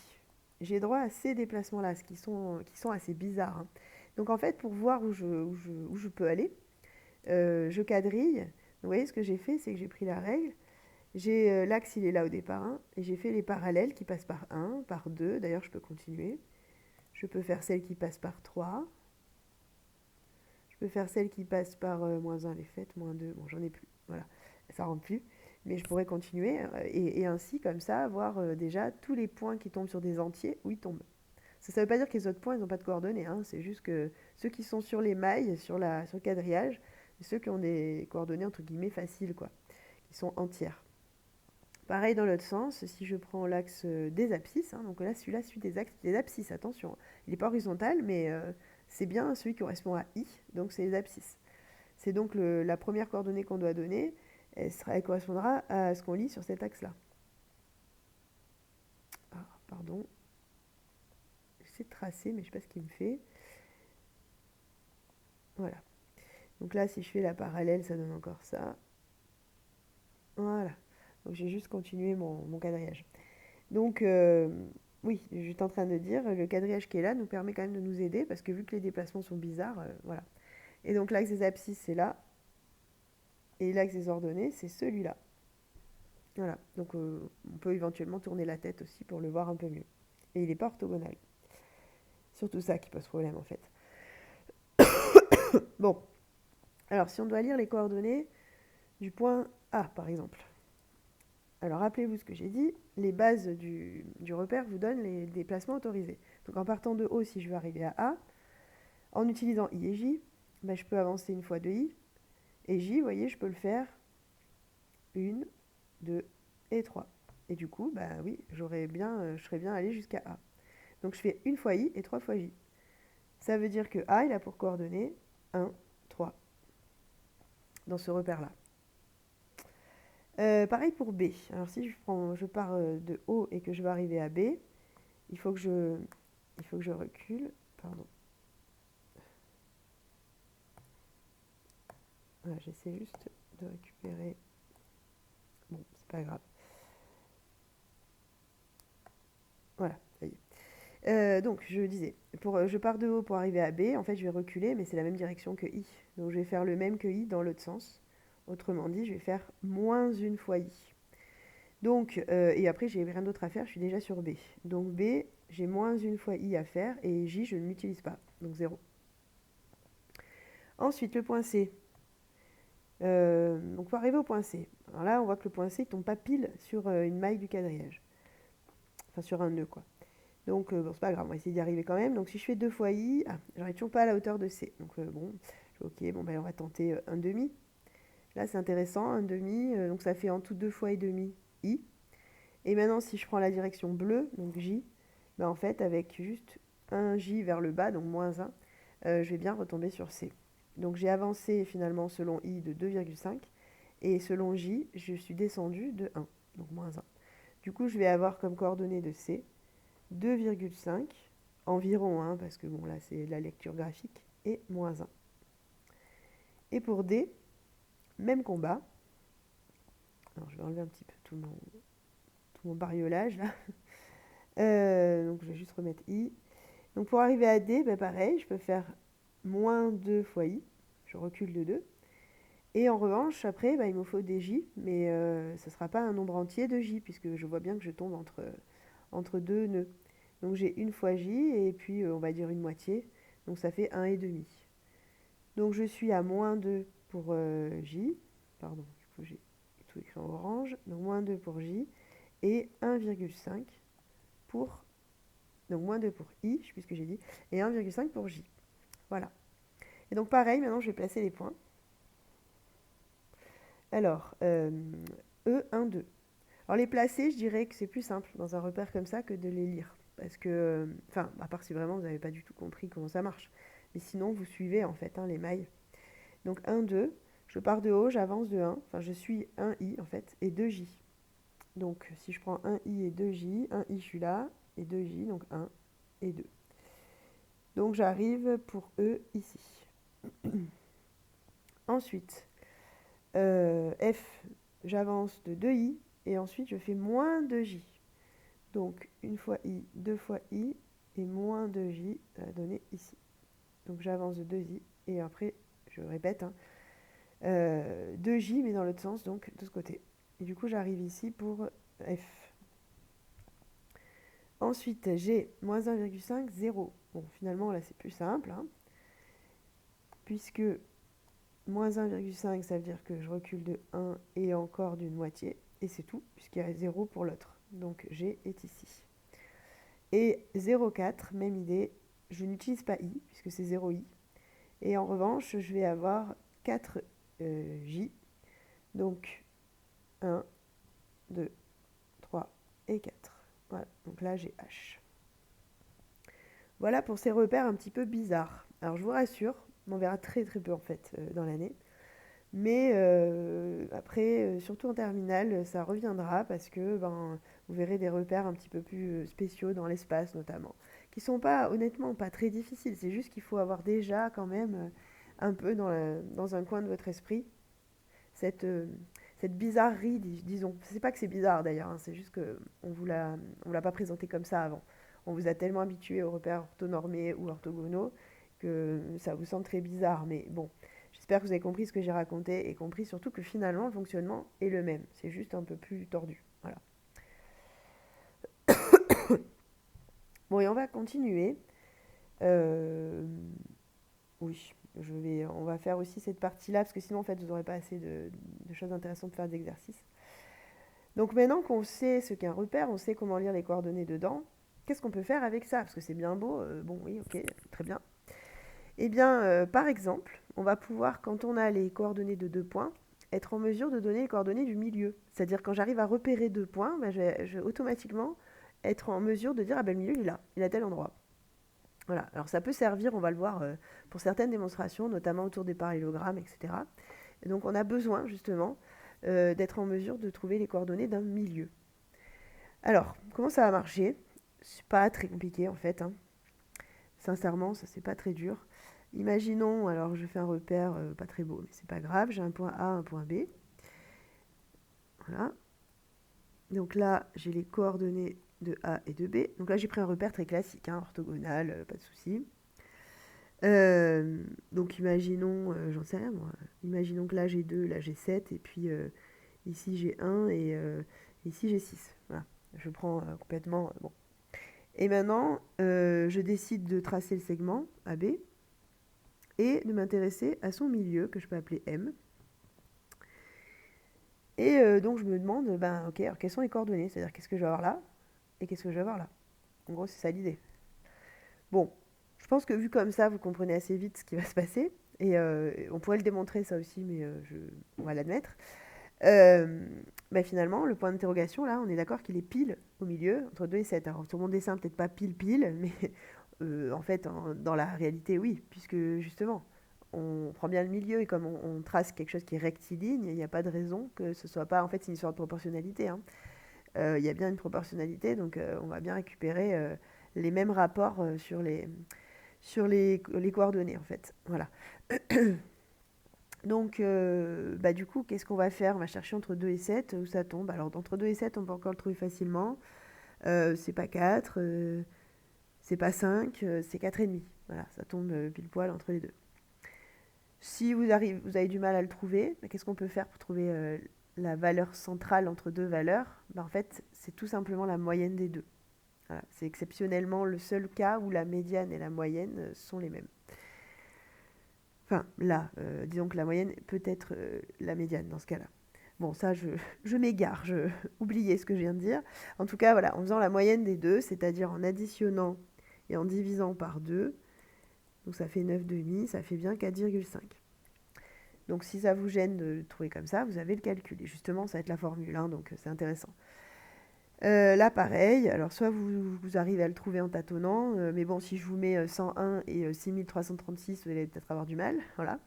J'ai droit à ces déplacements-là, qui sont assez bizarres, hein. Donc en fait, pour voir où je peux aller, je quadrille. Donc, vous voyez, ce que j'ai fait, c'est que j'ai pris la règle. L'axe, il est là au départ, hein, et j'ai fait les parallèles qui passent par 1, par 2. D'ailleurs, je peux continuer. Je peux faire celle qui passe par 3. Je peux faire celle qui passe par moins 1, elle est faite, moins 2. Bon, j'en ai plus. Voilà, ça rentre plus. Mais je pourrais continuer et ainsi, comme ça, avoir déjà tous les points qui tombent sur des entiers où ils tombent. Ça ne veut pas dire que les autres points, ils n'ont pas de coordonnées, hein. C'est juste que ceux qui sont sur les mailles, sur le quadrillage, ceux qui ont des coordonnées entre guillemets faciles, quoi, qui sont entières. Pareil dans l'autre sens, si je prends l'axe des abscisses, hein, donc là celui-là suit des axes des abscisses, attention, il n'est pas horizontal, mais c'est bien celui qui correspond à I, donc c'est les abscisses. C'est donc la première coordonnée qu'on doit donner, elle correspondra à ce qu'on lit sur cet axe-là. Ah, pardon, j'essaie de tracer, mais je ne sais pas ce qu'il me fait. Voilà. Donc là, si je fais la parallèle, ça donne encore ça. Voilà. Donc j'ai juste continué mon quadrillage. Donc, oui, j'étais en train de dire, le quadrillage qui est là nous permet quand même de nous aider, parce que vu que les déplacements sont bizarres, voilà. Et donc l'axe des abscisses, c'est là, et l'axe des ordonnées, c'est celui-là. Voilà, donc on peut éventuellement tourner la tête aussi pour le voir un peu mieux. Et il n'est pas orthogonal. Surtout ça qui pose problème en fait. Bon, alors si on doit lire les coordonnées du point A par exemple. Alors rappelez-vous ce que j'ai dit, les bases du repère vous donnent les déplacements autorisés. Donc en partant de haut, si je veux arriver à A, en utilisant I et J, ben, je peux avancer une fois de I. Et J, vous voyez, je peux le faire 1, 2 et 3. Et du coup, bah oui, je serais bien allé jusqu'à A. Donc je fais une fois I et 3 fois J. Ça veut dire que A, il a pour coordonnées 1, 3, dans ce repère-là. Pareil pour B. Alors si je pars de haut et que je veux arriver à B, il faut que je recule. Pardon. Voilà, j'essaie juste de récupérer. Bon, c'est pas grave. Voilà, ça y est. Donc, je disais, je pars de haut pour arriver à B. En fait, je vais reculer, mais c'est la même direction que I. Donc, je vais faire le même que I dans l'autre sens. Autrement dit, je vais faire moins une fois I. Donc, et après, j'ai rien d'autre à faire, je suis déjà sur B. Donc, B, j'ai moins une fois I à faire, et J, je ne l'utilise pas. Donc, 0. Ensuite, le point C. Donc, pour arriver au point C. Alors là, on voit que le point C ne tombe pas pile sur une maille du quadrillage. Enfin, sur un nœud, quoi. Donc, bon, c'est pas grave, on va essayer d'y arriver quand même. Donc, si je fais 2 fois I, j'arrive toujours pas à la hauteur de C. Donc, bon, ok, bon, ben, on va tenter un demi. Là, c'est intéressant, un demi. Donc, ça fait en tout 2 fois et demi I. Et maintenant, si je prends la direction bleue, donc J, ben, en fait, avec juste un J vers le bas, donc moins 1, je vais bien retomber sur C. Donc, j'ai avancé finalement selon I de 2,5. Et selon J, je suis descendu de 1, donc moins 1. Du coup, je vais avoir comme coordonnée de C 2,5 environ, hein, parce que bon là c'est la lecture graphique, et moins 1. Et pour D, même combat. Alors je vais enlever un petit peu tout mon bariolage là. Donc je vais juste remettre I. Donc pour arriver à D, ben pareil, je peux faire moins 2 fois I. Je recule de 2. Et en revanche, après, ben, il me faut des J, mais ce ne sera pas un nombre entier de J, puisque je vois bien que je tombe entre deux nœuds. Donc j'ai une fois J, et puis on va dire une moitié. Donc ça fait 1,5. Donc je suis à moins 2 pour J. Pardon, du coup j'ai tout écrit en orange. Donc moins 2 pour J. Et 1,5 pour... Donc moins 2 pour I, je sais plus ce que j'ai dit. Et 1,5 pour J. Voilà. Et donc pareil, maintenant je vais placer les points. Alors, E, 1, 2. Alors les placer, je dirais que c'est plus simple dans un repère comme ça que de les lire. Parce que, enfin, à part si vraiment vous n'avez pas du tout compris comment ça marche. Mais sinon, vous suivez en fait les mailles. Donc 1, 2, je pars de haut, j'avance de 1, enfin je suis 1i en fait, et 2j. Donc si je prends 1i et 2j, 1i je suis là, et 2j, donc 1 et 2. Donc j'arrive pour E ici. Ensuite, F, j'avance de 2i, et ensuite je fais moins 2j. Donc une fois i, deux fois i, et moins 2j, ça va donner ici. Donc j'avance de 2i, et après, je répète, 2j, mais dans l'autre sens, donc de ce côté. Et du coup, j'arrive ici pour F. Ensuite, j'ai moins 1,5, 0. Bon, finalement, là, c'est plus simple, hein, puisque moins 1,5, ça veut dire que je recule de 1 et encore d'une moitié, et c'est tout, puisqu'il y a 0 pour l'autre. Donc, G est ici. Et 0,4, même idée, je n'utilise pas I, puisque c'est 0i. Et en revanche, je vais avoir 4J. Donc, 1, 2, 3 et 4. Voilà, donc là, j'ai H. Voilà pour ces repères un petit peu bizarres. Alors, je vous rassure, on verra très très peu en fait dans l'année. Mais après, surtout en terminale, ça reviendra parce que vous verrez des repères un petit peu plus spéciaux dans l'espace notamment, qui sont pas, honnêtement, pas très difficiles. C'est juste qu'il faut avoir déjà quand même un peu dans un coin de votre esprit cette bizarrerie, disons. C'est pas que c'est bizarre d'ailleurs, hein, c'est juste qu'on vous l'a pas présenté comme ça avant. On vous a tellement habitué aux repères orthonormés ou orthogonaux que ça vous semble très bizarre. Mais bon, j'espère que vous avez compris ce que j'ai raconté et compris surtout que finalement le fonctionnement est le même. C'est juste un peu plus tordu. Voilà. Bon, et on va continuer. Euh, oui, on va faire aussi cette partie-là parce que sinon en fait vous n'aurez pas assez de choses intéressantes pour faire d'exercices. Donc maintenant qu'on sait ce qu'est un repère, on sait comment lire les coordonnées dedans, qu'est-ce qu'on peut faire avec ça? Parce que c'est bien beau, bon oui, ok, très bien. Eh bien, par exemple, on va pouvoir, quand on a les coordonnées de 2 points, être en mesure de donner les coordonnées du milieu. C'est-à-dire quand j'arrive à repérer 2 points, je vais automatiquement être en mesure de dire, ah ben le milieu il est à tel endroit. Voilà, alors ça peut servir, on va le voir, pour certaines démonstrations, notamment autour des parallélogrammes, etc. Et donc on a besoin justement d'être en mesure de trouver les coordonnées d'un milieu. Alors, comment ça va marcher? C'est pas très compliqué en fait, hein. Sincèrement, ça c'est pas très dur. imaginons, alors je fais un repère pas très beau, mais c'est pas grave, j'ai un point A, un point B. Voilà. Donc là, j'ai les coordonnées de A et de B. Donc là, j'ai pris un repère très classique, hein, orthogonal, pas de souci. Donc imaginons, j'en sais rien moi, imaginons que là j'ai 2, là j'ai 7, et puis ici j'ai 1 et ici j'ai 6. Voilà, je prends complètement... bon. Et maintenant, je décide de tracer le segment AB et de m'intéresser à son milieu, que je peux appeler M. Et donc je me demande, ben ok, alors quelles sont les coordonnées? C'est-à-dire qu'est-ce que je vais avoir là et qu'est-ce que je vais avoir là? En gros, c'est ça l'idée. Bon, je pense que vu comme ça, vous comprenez assez vite ce qui va se passer. Et on pourrait le démontrer ça aussi, mais on va l'admettre. Bah finalement, le point d'interrogation, là, on est d'accord qu'il est pile au milieu, entre 2 et 7. Alors sur mon dessin, peut-être pas pile, mais en fait, dans la réalité, oui, puisque justement, on prend bien le milieu et comme on trace quelque chose qui est rectiligne, il n'y a pas de raison que ce soit pas... En fait, c'est une histoire de proportionnalité, hein. Il y a bien une proportionnalité, donc on va bien récupérer les mêmes rapports sur les coordonnées, en fait. Voilà. Donc, bah, du coup, qu'est-ce qu'on va faire? On va chercher entre 2 et 7, où ça tombe. Alors, entre 2 et 7, on peut encore le trouver facilement. C'est pas 4, c'est pas 5, c'est 4,5. Voilà, ça tombe pile poil entre les deux. Si vous avez du mal à le trouver, bah, qu'est-ce qu'on peut faire pour trouver la valeur centrale entre deux valeurs? Bah, en fait, c'est tout simplement la moyenne des deux. Voilà, c'est exceptionnellement le seul cas où la médiane et la moyenne sont les mêmes. Enfin, là, disons que la moyenne peut être la médiane dans ce cas-là. Bon, ça, je m'égare, oubliez ce que je viens de dire. En tout cas, voilà, en faisant la moyenne des deux, c'est-à-dire en additionnant et en divisant par 2, donc ça fait 9,5, ça fait bien 4,5. Donc si ça vous gêne de le trouver comme ça, vous avez le calcul. Et justement, ça va être la formule, hein, donc c'est intéressant. Là, pareil, alors soit vous arrivez à le trouver en tâtonnant, mais bon, si je vous mets 101 et 6336, vous allez peut-être avoir du mal, voilà.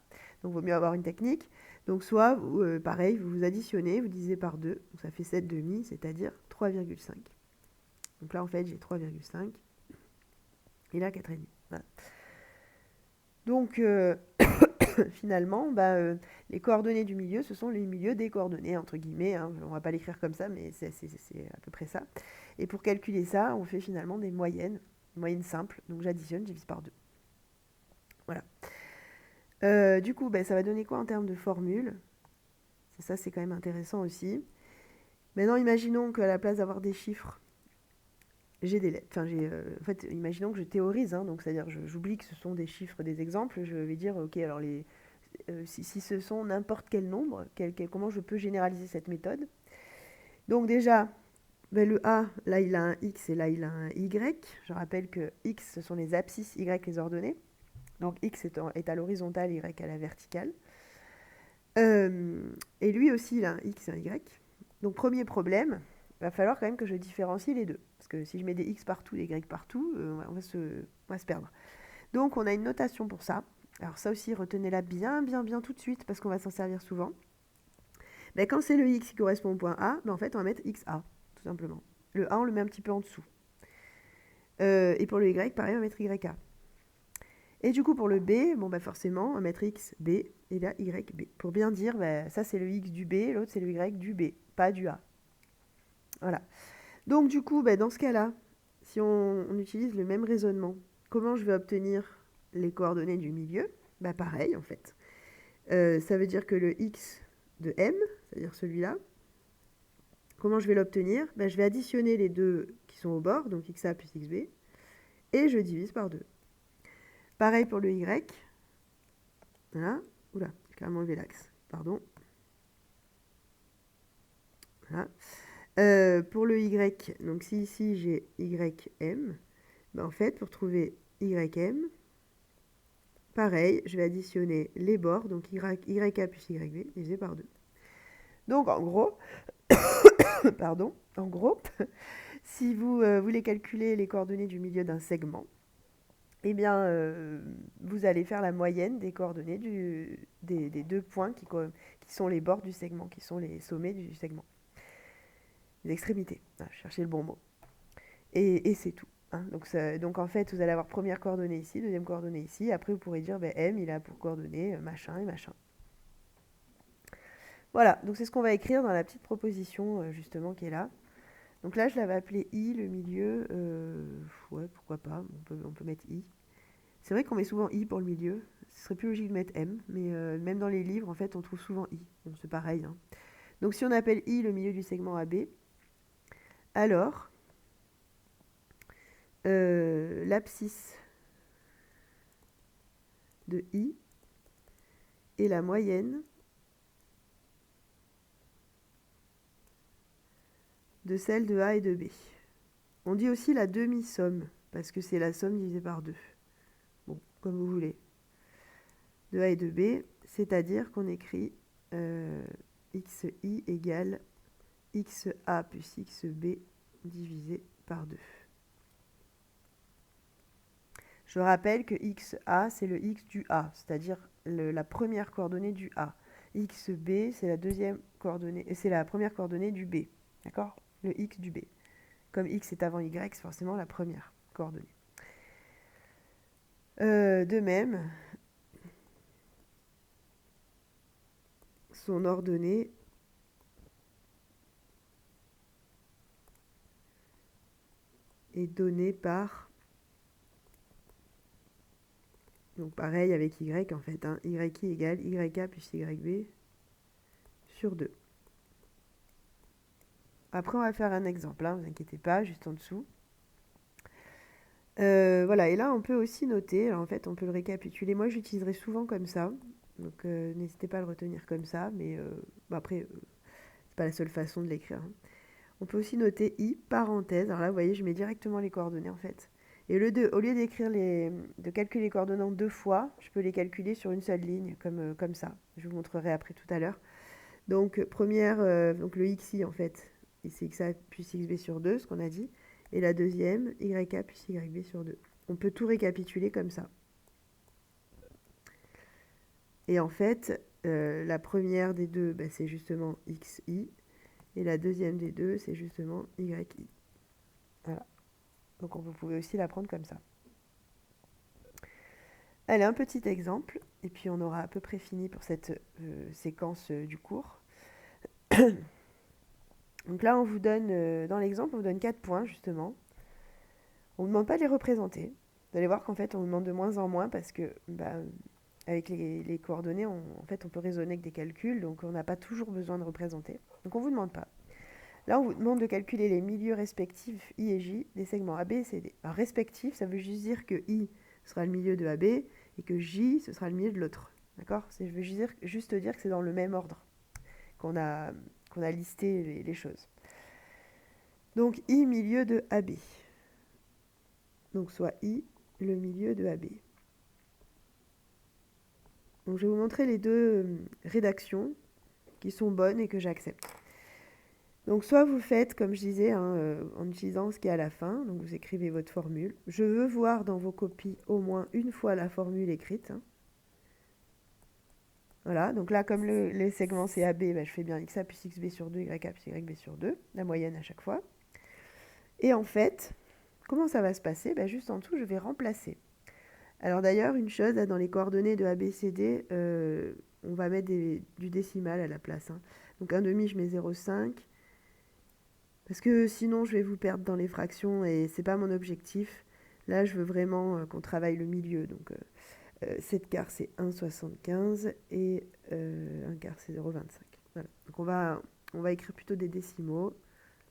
Donc, il vaut mieux avoir une technique. Donc, soit, pareil, vous additionnez, vous divisez par 2, donc ça fait 7,5, c'est-à-dire 3,5. Donc là, en fait, j'ai 3,5 et là, 4,5. Voilà. Donc, finalement, bah, les coordonnées du milieu, ce sont les milieux des coordonnées, entre guillemets, hein. On ne va pas l'écrire comme ça, mais c'est à peu près ça. Et pour calculer ça, on fait finalement des moyennes simples. Donc j'additionne, je divise par 2. Voilà. Du coup, bah, ça va donner quoi en termes de formule? Ça, c'est quand même intéressant aussi. Maintenant, imaginons qu'à la place d'avoir des chiffres, j'ai des lettres. Enfin, en fait, imaginons que je théorise, hein, donc c'est-à-dire j'oublie que ce sont des chiffres, des exemples. Je vais dire, ok, alors si ce sont n'importe quel nombre, comment je peux généraliser cette méthode? Donc déjà, ben le A, là il a un X et là il a un Y. Je rappelle que X, ce sont les abscisses, Y les ordonnées. Donc X est à l'horizontale, Y à la verticale. Et lui aussi, il a un X et un Y. Donc premier problème, il va falloir quand même que je différencie les deux. Parce que si je mets des X partout, des Y partout, on va se perdre. Donc on a une notation pour ça. Alors ça aussi, retenez-la bien, bien, bien tout de suite, parce qu'on va s'en servir souvent. Ben, quand c'est le X qui correspond au point A, ben, en fait on va mettre XA, tout simplement. Le A, on le met un petit peu en dessous. Et pour le Y, pareil, on va mettre YA. Et du coup, pour le B, bon, bah forcément, on va mettre XB et là YB. Pour bien dire, bah, ça c'est le X du B, l'autre c'est le Y du B, pas du A. Voilà. Donc du coup, bah, dans ce cas-là, si on utilise le même raisonnement, comment je vais obtenir les coordonnées du milieu? Bah pareil en fait. Ça veut dire que le X de M, c'est-à-dire celui-là, comment je vais l'obtenir? Bah, je vais additionner les deux qui sont au bord, donc XA plus XB, et je divise par 2. Pareil pour le Y. Voilà. Oula, j'ai carrément enlevé l'axe. Pardon. Voilà. Pour le Y, donc si ici j'ai YM, ben en fait, pour trouver YM, pareil, je vais additionner les bords, donc YA plus YB, divisé par 2. Donc en gros, pardon, en gros, si vous voulez calculer les coordonnées du milieu d'un segment, eh bien, vous allez faire la moyenne des coordonnées des deux points qui sont les bords du segment, qui sont les sommets du segment. Les extrémités. Ah, je cherchais le bon mot. Et c'est tout. hein. Donc en fait, vous allez avoir première coordonnée ici, deuxième coordonnée ici. Après, vous pourrez dire, ben, M, il a pour coordonnée machin et machin. Voilà, donc c'est ce qu'on va écrire dans la petite proposition justement qui est là. Donc là, je l'avais appelé I, le milieu. Ouais, pourquoi pas, on peut mettre I. C'est vrai qu'on met souvent I pour le milieu. Ce serait plus logique de mettre M, mais même dans les livres, en fait, on trouve souvent I. Bon, c'est pareil, hein. Donc si on appelle I le milieu du segment AB, alors l'abscisse de I est la moyenne de celle de A et de B. On dit aussi la demi-somme, parce que c'est la somme divisée par 2. Bon, comme vous voulez. De A et de B, c'est-à-dire qu'on écrit xi égale xa plus xb divisé par 2. Je rappelle que xa, c'est le x du A, c'est-à-dire la première coordonnée du A. xb, c'est la deuxième coordonnée, et c'est la première coordonnée du B. D'accord? Le x du B. Comme x est avant y, c'est forcément la première coordonnée. De même, son ordonnée est donnée par... Donc pareil avec y en fait, hein, yi égale yk plus yb sur 2. Après on va faire un exemple, hein, ne vous inquiétez pas, juste en dessous. Voilà, et là on peut aussi noter, alors en fait on peut le récapituler, moi j'utiliserai souvent comme ça, donc n'hésitez pas à le retenir comme ça, mais après c'est pas la seule façon de l'écrire, hein. On peut aussi noter i parenthèse, alors là vous voyez je mets directement les coordonnées en fait. Et au lieu de calculer les coordonnées en 2 fois, je peux les calculer sur une seule ligne, comme ça. Je vous montrerai après tout à l'heure. Donc, donc le xi, en fait, c'est xa plus xb sur 2, ce qu'on a dit. Et la deuxième, yk plus yb sur 2. On peut tout récapituler comme ça. Et en fait, la première des deux, bah, c'est justement xi. Et la deuxième des deux, c'est justement yi. Voilà. Donc, vous pouvez aussi la prendre comme ça. Allez, un petit exemple, et puis on aura à peu près fini pour cette séquence du cours. Donc là, on vous donne, dans l'exemple, on vous donne 4 points, justement. On ne demande pas de les représenter. Vous allez voir qu'en fait, on vous demande de moins en moins parce que, avec les coordonnées, en fait, on peut raisonner avec des calculs, donc on n'a pas toujours besoin de représenter. Donc on ne vous demande pas. Là, on vous demande de calculer les milieux respectifs I et J des segments AB et CD. Alors, respectif, ça veut juste dire que I sera le milieu de AB et que J, ce sera le milieu de l'autre. D'accord? Je veux juste dire que c'est dans le même ordre qu'on a listé les choses. Donc, I milieu de AB. Donc, soit I le milieu de AB. Donc, je vais vous montrer les deux rédactions qui sont bonnes et que j'accepte. Donc, soit vous faites, comme je disais, hein, en utilisant ce qui est à la fin. Donc, vous écrivez votre formule. Je veux voir dans vos copies au moins une fois la formule écrite, hein. Voilà, donc là, comme les segments c'est AB, je fais bien xa plus xb sur 2, yk plus yb sur 2, la moyenne à chaque fois. Et en fait, comment ça va se passer? Juste en dessous, je vais remplacer. Alors d'ailleurs, une chose, là, dans les coordonnées de ABCD, on va mettre du décimal à la place, hein. Donc 1/2, je mets 0,5. Parce que sinon, je vais vous perdre dans les fractions et c'est pas mon objectif. Là, je veux vraiment qu'on travaille le milieu. Donc 7 quarts, c'est 1,75 et 1 quart, c'est 0,25. Voilà. Donc on va écrire plutôt des décimaux.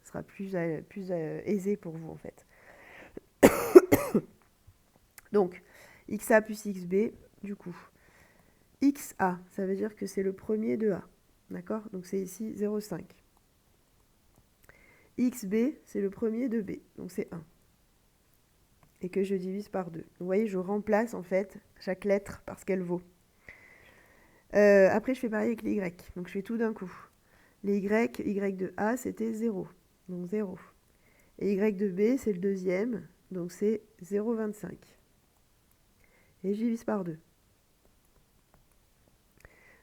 Ce sera plus aisé pour vous, en fait. Donc, xa plus xb, du coup. xa, ça veut dire que c'est le premier de A. D'accord? Donc c'est ici 0,5. xb, c'est le premier de B. Donc c'est 1. Et que je divise par 2. Donc, vous voyez, je remplace en fait chaque lettre par ce qu'elle vaut. Après, je fais pareil avec les y. Donc je fais tout d'un coup. Les y de A, c'était 0. Donc 0. Et y de B, c'est le deuxième. Donc c'est 0,25. Et je divise par 2.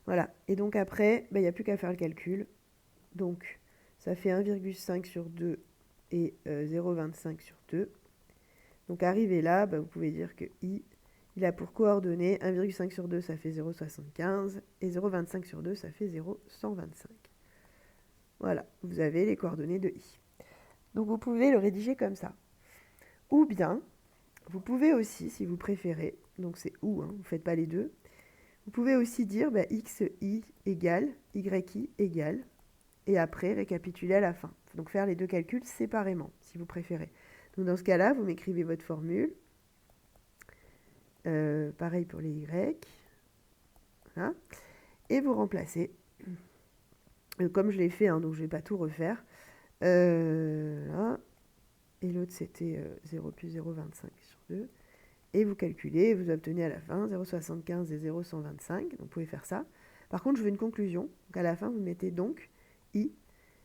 Voilà. Et donc après, il n'y a plus qu'à faire le calcul. Donc ça fait 1,5 sur 2 et 0,25 sur 2. Donc arrivé là, vous pouvez dire que I, il a pour coordonnées 1,5 sur 2, ça fait 0,75, et 0,25 sur 2, ça fait 0,125. Voilà, vous avez les coordonnées de I. Donc vous pouvez le rédiger comme ça. Ou bien, vous pouvez aussi, si vous préférez, donc c'est ou, vous ne faites pas les deux, vous pouvez aussi dire xi égale yi égale, et après récapituler à la fin. Donc faire les deux calculs séparément, si vous préférez. Donc dans ce cas-là, vous m'écrivez votre formule. Pareil pour les y. Voilà. Et vous remplacez. Comme je l'ai fait, donc je ne vais pas tout refaire. Là. Et l'autre, c'était 0 plus 0,25 sur 2. Et vous calculez, et vous obtenez à la fin 0,75 et 0,125. Donc vous pouvez faire ça. Par contre, je veux une conclusion. Donc à la fin, vous mettez donc I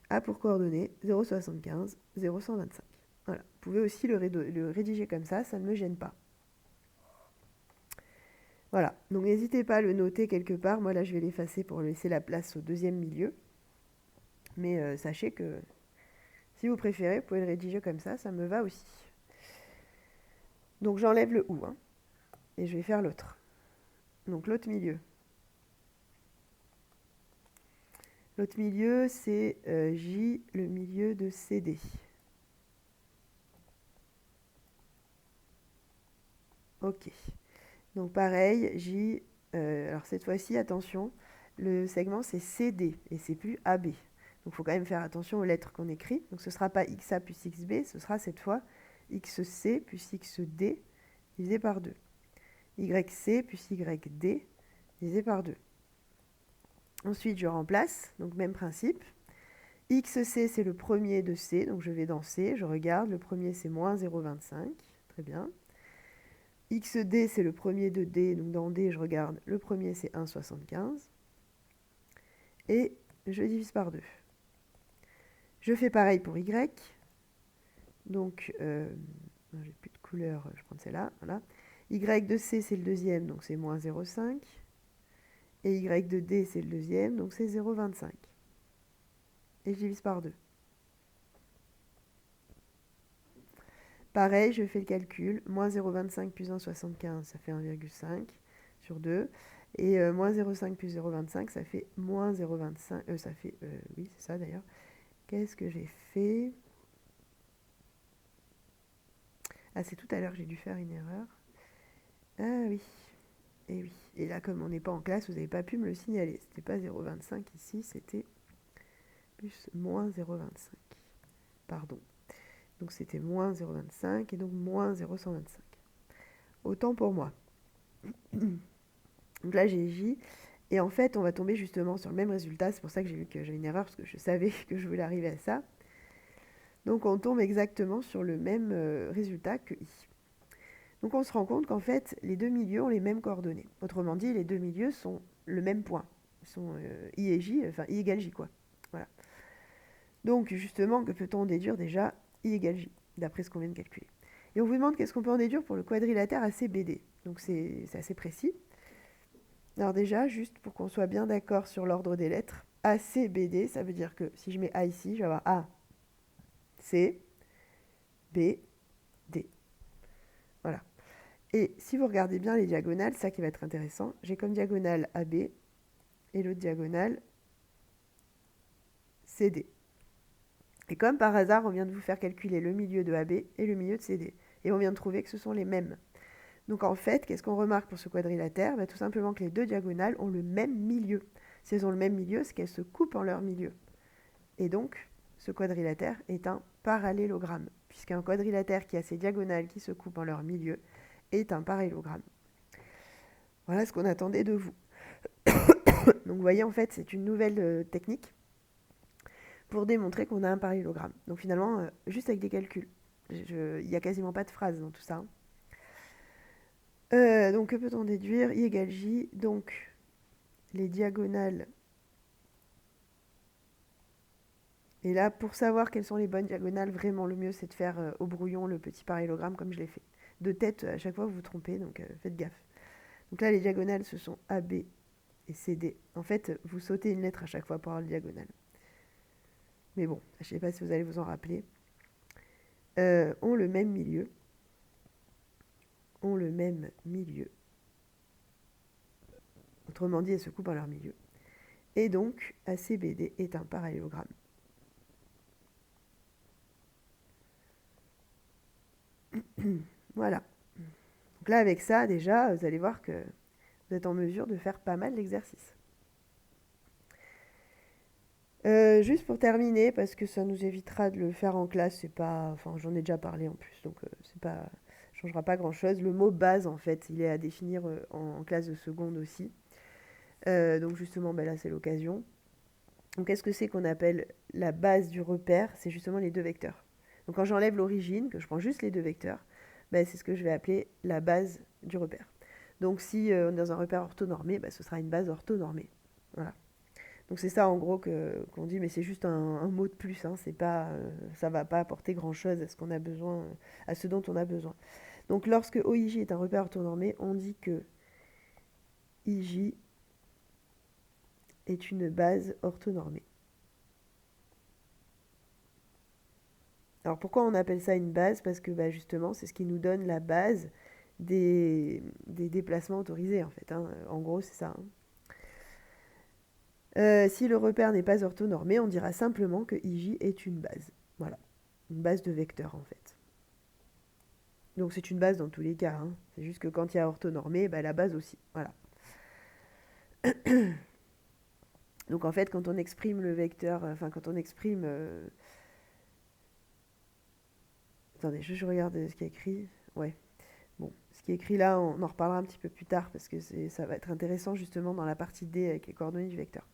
a pour coordonnées 0,75, 0,125. Voilà. Vous pouvez aussi le rédiger comme ça ne me gêne pas. Voilà, donc n'hésitez pas à le noter quelque part. Moi là, je vais l'effacer pour laisser la place au deuxième milieu. Mais sachez que si vous préférez, vous pouvez le rédiger comme ça me va aussi. Donc j'enlève le ou, et je vais faire l'autre. Donc l'autre milieu. L'autre milieu, c'est J, le milieu de CD. Ok. Donc pareil, J, alors cette fois-ci, attention, le segment c'est CD et c'est plus AB. Donc il faut quand même faire attention aux lettres qu'on écrit. Donc ce ne sera pas XA plus XB, ce sera cette fois XC plus XD divisé par 2. YC plus YD divisé par 2. Ensuite, je remplace, donc même principe. XC, c'est le premier de C, donc je vais dans C, je regarde, le premier c'est moins 0,25, très bien. XD, c'est le premier de D, donc dans D, je regarde, le premier c'est 1,75. Et je divise par 2. Je fais pareil pour Y. Donc, j'ai plus de couleur, je prends celle-là, voilà. Y de C, c'est le deuxième, donc c'est moins 0,5. Et Y de D, c'est le deuxième, donc c'est 0,25. Et je divise par 2. Pareil, je fais le calcul. Moins 0,25 plus 1,75, ça fait 1,5 sur 2. Et moins 0,5 plus 0,25, ça fait moins 0,25. Oui, c'est ça d'ailleurs. Qu'est-ce que j'ai fait? Ah, c'est tout à l'heure que j'ai dû faire une erreur. Ah oui. Et oui. Et là, comme on n'est pas en classe, vous n'avez pas pu me le signaler. C'était pas 0,25 ici, c'était plus moins 0,25. Pardon. Donc c'était moins 0,25 et donc moins 0,125. Autant pour moi. Donc là, j'ai J. Et en fait, on va tomber justement sur le même résultat. C'est pour ça que j'ai vu que j'avais une erreur, parce que je savais que je voulais arriver à ça. Donc on tombe exactement sur le même résultat que I. Donc on se rend compte qu'en fait, les deux milieux ont les mêmes coordonnées. Autrement dit, les deux milieux sont le même point. Ils sont I et J, enfin I égale J, quoi. Voilà. Donc justement, que peut-on déduire déjà I égale J, d'après ce qu'on vient de calculer. Et on vous demande qu'est-ce qu'on peut en déduire pour le quadrilatère ACBD. Donc c'est assez précis. Alors déjà, juste pour qu'on soit bien d'accord sur l'ordre des lettres, ACBD, ça veut dire que si je mets A ici, je vais avoir A, C, B, D. Voilà. Et si vous regardez bien les diagonales, ça qui va être intéressant, j'ai comme diagonale AB et l'autre diagonale CD. Et comme par hasard, on vient de vous faire calculer le milieu de AB et le milieu de CD. Et on vient de trouver que ce sont les mêmes. Donc en fait, qu'est-ce qu'on remarque pour ce quadrilatère? Tout simplement que les deux diagonales ont le même milieu. Si elles ont le même milieu, c'est qu'elles se coupent en leur milieu. Et donc, ce quadrilatère est un parallélogramme, puisqu'un quadrilatère qui a ses diagonales qui se coupent en leur milieu est un parallélogramme. Voilà ce qu'on attendait de vous. Donc vous voyez, en fait, c'est une nouvelle technique pour démontrer qu'on a un parallélogramme. Donc finalement, juste avec des calculs. Il n'y a quasiment pas de phrase dans tout ça. Donc que peut-on déduire? I égale J. Donc les diagonales. Et là, pour savoir quelles sont les bonnes diagonales, vraiment le mieux c'est de faire au brouillon le petit parallélogramme comme je l'ai fait. De tête, à chaque fois vous vous trompez, donc faites gaffe. Donc là, les diagonales, ce sont AB et CD. En fait, vous sautez une lettre à chaque fois pour avoir le diagonale. Mais bon, je ne sais pas si vous allez vous en rappeler. Ont le même milieu. ont le même milieu. Autrement dit, elles se coupent en leur milieu. Et donc, ACBD est un parallélogramme. Voilà. Donc là, avec ça, déjà, vous allez voir que vous êtes en mesure de faire pas mal d'exercices. Juste pour terminer, parce que ça nous évitera de le faire en classe, c'est pas, enfin j'en ai déjà parlé en plus, donc c'est pas, changera pas grand-chose. Le mot base, en fait, il est à définir en classe de seconde aussi. Donc justement, ben là c'est l'occasion. Donc qu'est-ce que c'est qu'on appelle la base du repère? C'est justement les deux vecteurs. Donc quand j'enlève l'origine, que je prends juste les deux vecteurs, ben, c'est ce que je vais appeler la base du repère. Donc si on est dans un repère orthonormé, ben, ce sera une base orthonormée. Voilà. Donc c'est ça en gros qu'on dit, mais c'est juste un mot de plus, hein, c'est pas, ça va pas apporter grand-chose à ce qu'on a besoin, à ce dont on a besoin. Donc lorsque OIJ est un repère orthonormé, on dit que IJ est une base orthonormée. Alors pourquoi on appelle ça une base? Parce que bah, justement, c'est ce qui nous donne la base des déplacements autorisés en fait, hein. En gros, c'est ça, hein. Si le repère n'est pas orthonormé, on dira simplement que IJ est une base. Voilà, une base de vecteurs en fait. Donc c'est une base dans tous les cas, hein. C'est juste que quand il y a orthonormé, bah, la base aussi. Voilà. Donc en fait, quand on exprime le vecteur, enfin quand on exprime... Attendez, je regarde ce qui est écrit. Ouais. Bon, ce qui est écrit là, on en reparlera un petit peu plus tard parce que ça va être intéressant justement dans la partie D avec les coordonnées du vecteur.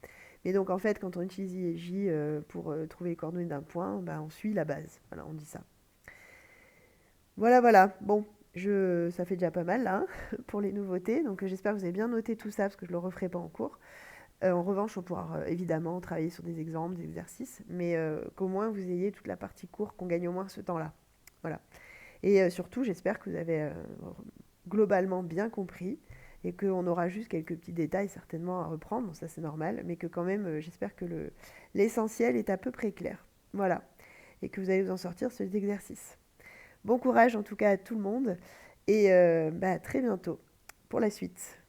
Mais donc en fait, quand on utilise I et J pour trouver les coordonnées d'un point, bah, on suit la base. Voilà, on dit ça. Voilà, voilà. Bon, ça fait déjà pas mal là, hein, pour les nouveautés. Donc j'espère que vous avez bien noté tout ça parce que je ne le referai pas en cours. En revanche, on pourra évidemment travailler sur des exemples, des exercices, mais qu'au moins vous ayez toute la partie cours, qu'on gagne au moins ce temps-là. Voilà. Et surtout, j'espère que vous avez globalement bien compris et qu'on aura juste quelques petits détails certainement à reprendre, bon, ça c'est normal, mais que quand même, j'espère que l'essentiel est à peu près clair. Voilà. Et que vous allez vous en sortir sur les exercices. Bon courage en tout cas à tout le monde et bah, à très bientôt pour la suite.